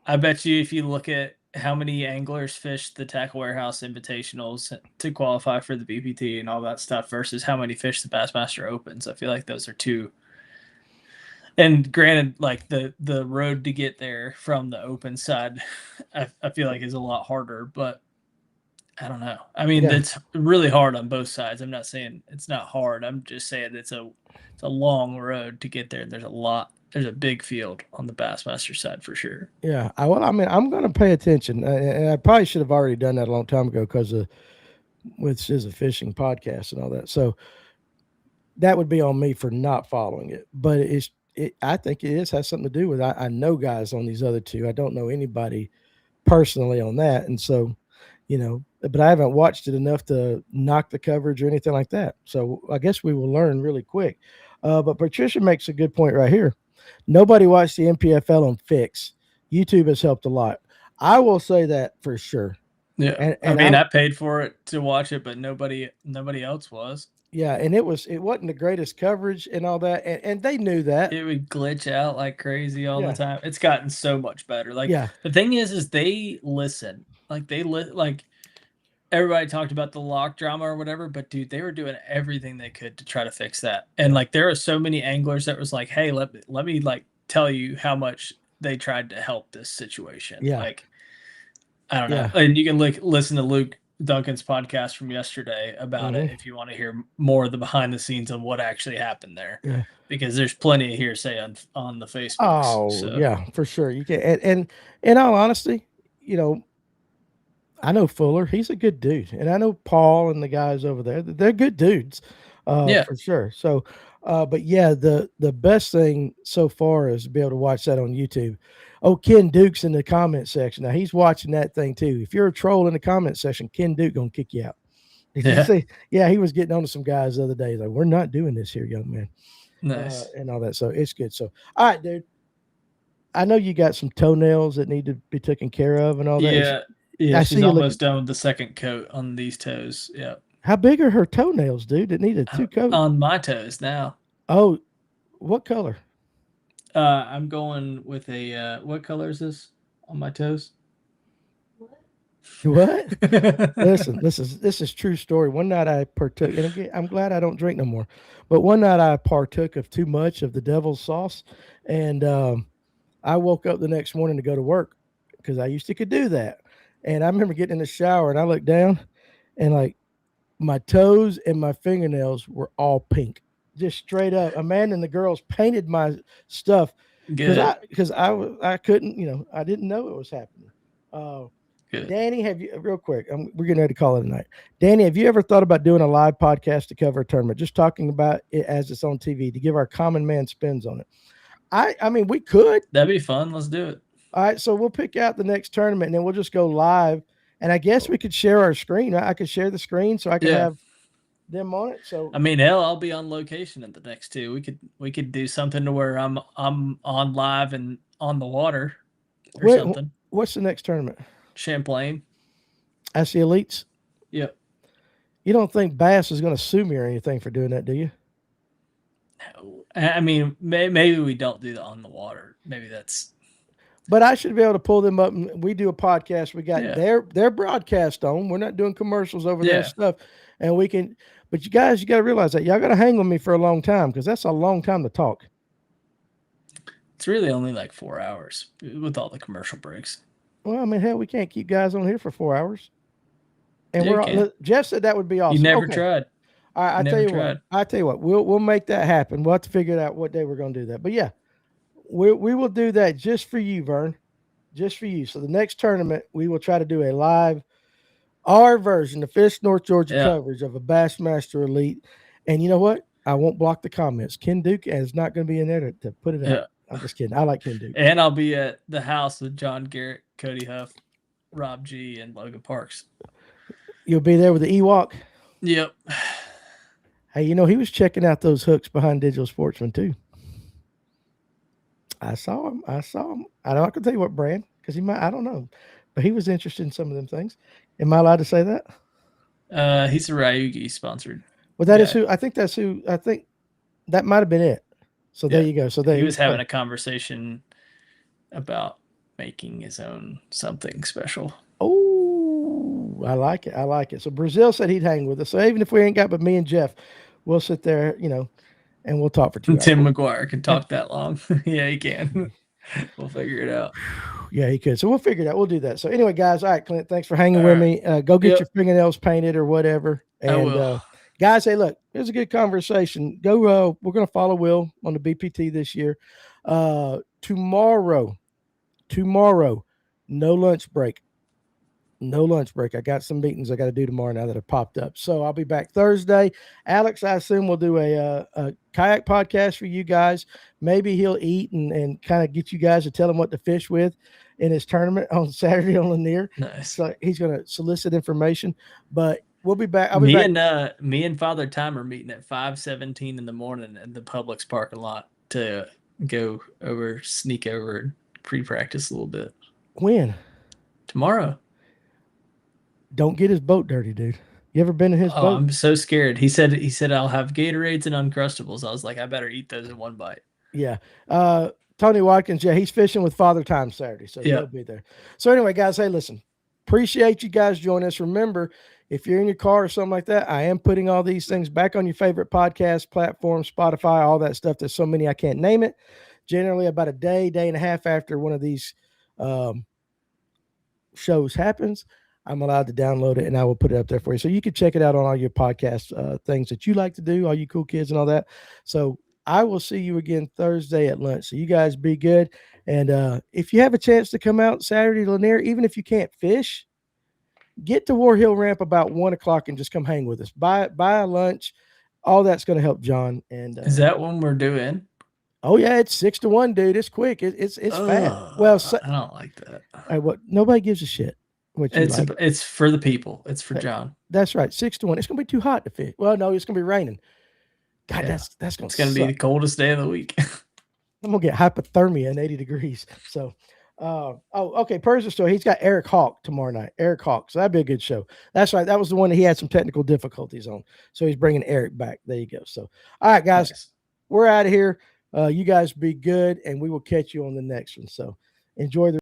I bet you if you look at how many anglers fished the Tackle Warehouse Invitationals to qualify for the BPT and all that stuff versus how many fish the Bassmaster Opens, I feel like those are two. And granted, like the road to get there from the open side, I feel like is a lot harder, but I don't know. I mean, it's really hard on both sides. I'm not saying it's not hard. I'm just saying it's a long road to get there. There's a big field on the Bassmaster side for sure. Yeah. I mean, I'm going to pay attention. And I probably should have already done that a long time ago because which is a fishing podcast and all that. So that would be on me for not following it. But I think has something to do with I know guys on these other two. I don't know anybody personally on that. And so, you know, but I haven't watched it enough to knock the coverage or anything like that. So I guess we will learn really quick. But Patricia makes a good point right here. Nobody watched the NPFL on Fix. YouTube has helped a lot. I will say that for sure. Yeah, and I mean, I paid for it to watch it, but nobody else was. Yeah, and it wasn't the greatest coverage and all that, and they knew that. It would glitch out like crazy all the time. It's gotten so much better. Like, the thing is they listen. Like like everybody talked about the lock drama or whatever, but dude, they were doing everything they could to try to fix that. And like there are so many anglers that was like, hey, let me like tell you how much they tried to help this situation. Yeah. Like, I don't know. And you can listen to Luke Duncan's podcast from yesterday about it if you want to hear more of the behind the scenes on what actually happened there. Yeah. Because there's plenty of hearsay on the Facebook. Oh, yeah, for sure. You can, and in all honesty, you know, I know Fuller. He's a good dude. And I know Paul and the guys over there. They're good dudes, for sure. So, but yeah, the best thing so far is to be able to watch that on YouTube. Oh, Ken Duke's in the comment section. Now he's watching that thing too. If you're a troll in the comment section, Ken Duke gonna kick you out. He was getting on to some guys the other day. Like, we're not doing this here, young man. Nice. And all that. So it's good. So, all right, dude. I know you got some toenails that need to be taken care of and all that. Yeah, she's almost done with the second coat on these toes. Yeah. How big are her toenails, dude? It needed 2 coats. On my toes now. Oh, what color? I'm going with a what color is this on my toes? What? Listen, this is true story. One night I partook, and again, I'm glad I don't drink no more. But one night I partook of too much of the devil's sauce, and I woke up the next morning to go to work because I used to could do that. And I remember getting in the shower and I looked down, and like my toes and my fingernails were all pink, just straight up. Amanda and the girls painted my stuff because I couldn't, you know, I didn't know it was happening. Danny, have you real quick? We're getting ready to call it a night. Danny, have you ever thought about doing a live podcast to cover a tournament? Just talking about it as it's on TV to give our common man spins on it. I mean, we could. That'd be fun. Let's do it. All right, so we'll pick out the next tournament and then we'll just go live. And I guess we could share our screen. I could share the screen so I can have them on it. So I mean, hell, I'll be on location at the next two. We could do something to where I'm on live and on the water or something. What's the next tournament? Champlain. That's the elites. Yep. You don't think Bass is going to sue me or anything for doing that, do you? No. I mean, maybe we don't do that on the water. Maybe that's. But I should be able to pull them up, and we do a podcast. We got Yeah. their broadcast on. We're not doing commercials over their Yeah. stuff, and we can. But you guys, you got to realize that y'all got to hang with me for a long time because that's a long time to talk. It's really only like 4 hours with all the commercial breaks. Well, I mean, hell, we can't keep guys on here for 4 hours. And Yeah, you can. Jeff said that would be awesome. You never Okay. tried. All right, I tell you what. I tell you what. We'll make that happen. We'll have to figure out what day we're going to do that. But yeah, we will do that just for you, Vern. Just for you. So the next tournament, we will try to do a live, our version, the Fish North Georgia coverage of a Bassmaster Elite. And you know what? I won't block the comments. Ken Duke is not going to be in there to put it out. I'm just kidding. I like Ken Duke. And I'll be at the house with John Garrett, Cody Huff, Rob G, and Logan Parks. You'll be there with the Ewok? Yep. Hey, you know, he was checking out those hooks behind Digital Sportsman too. I saw him. I don't can tell you what brand because he might. I don't know, but he was interested in some of them things. Am I allowed to say that? He's a Ryugi sponsored. Well, that is who. I think that's who. I think that might have been it. So there you go. So he was having a conversation about making his own something special. Oh, I like it. I like it. So Brazil said he'd hang with us. So even if we ain't got but me and Jeff, we'll sit there, you know, and we'll talk for 2 hours. Tim McGuire can talk that long. Yeah, he can. We'll figure it out. Yeah, he could. So we'll figure it out. We'll do that. So anyway, guys, all right, Clint, thanks for hanging with me. Go get your fingernails painted or whatever. And guys, hey, look, it was a good conversation. Go. We're going to follow Will on the BPT this year. Tomorrow, no lunch break. No lunch break. I got some meetings I got to do tomorrow now that have popped up. So I'll be back Thursday. Alex, I assume we'll do a kayak podcast for you guys. Maybe he'll eat and kind of get you guys to tell him what to fish with in his tournament on Saturday on Lanier. Nice. So he's going to solicit information, but we'll be back. Me and Father Time are meeting at 5:17 in the morning in the Publix parking lot to go sneak over and pre-practice a little bit. When? Tomorrow. Don't get his boat dirty, dude. You ever been in his boat? I'm so scared. He said I'll have Gatorades and Uncrustables. I was like, I better eat those in one bite. Yeah. Tony Watkins, he's fishing with Father Time Saturday, so he'll be there. So anyway, guys, hey, listen, appreciate you guys joining us. Remember, if you're in your car or something like that, I am putting all these things back on your favorite podcast platform, Spotify, all that stuff. There's so many I can't name it. Generally about a day and a half after one of these shows happens, I'm allowed to download it and I will put it up there for you. So you can check it out on all your podcast things that you like to do, all you cool kids and all that. So I will see you again Thursday at lunch. So you guys be good. And if you have a chance to come out Saturday to Lanier, even if you can't fish, get to War Hill Ramp about 1:00 and just come hang with us. Buy a lunch. All that's going to help John. And is that when we're doing? Oh yeah, it's 6-1, dude. It's quick. It's fast. Well, I don't like that. What? Nobody gives a shit. It's for the people. It's for John. That's right. 6-1. It's gonna be too hot to fish. Well, no, it's gonna be raining. God, that's gonna. It's gonna be the coldest day of the week. I'm gonna get hypothermia in 80 degrees. So, okay. Persia story. He's got Eric Hawk tomorrow night. Eric Hawk. So that'd be a good show. That's right. That was the one that he had some technical difficulties on. So he's bringing Eric back. There you go. So, all right, guys, We're out of here. You guys be good, and we will catch you on the next one. So enjoy the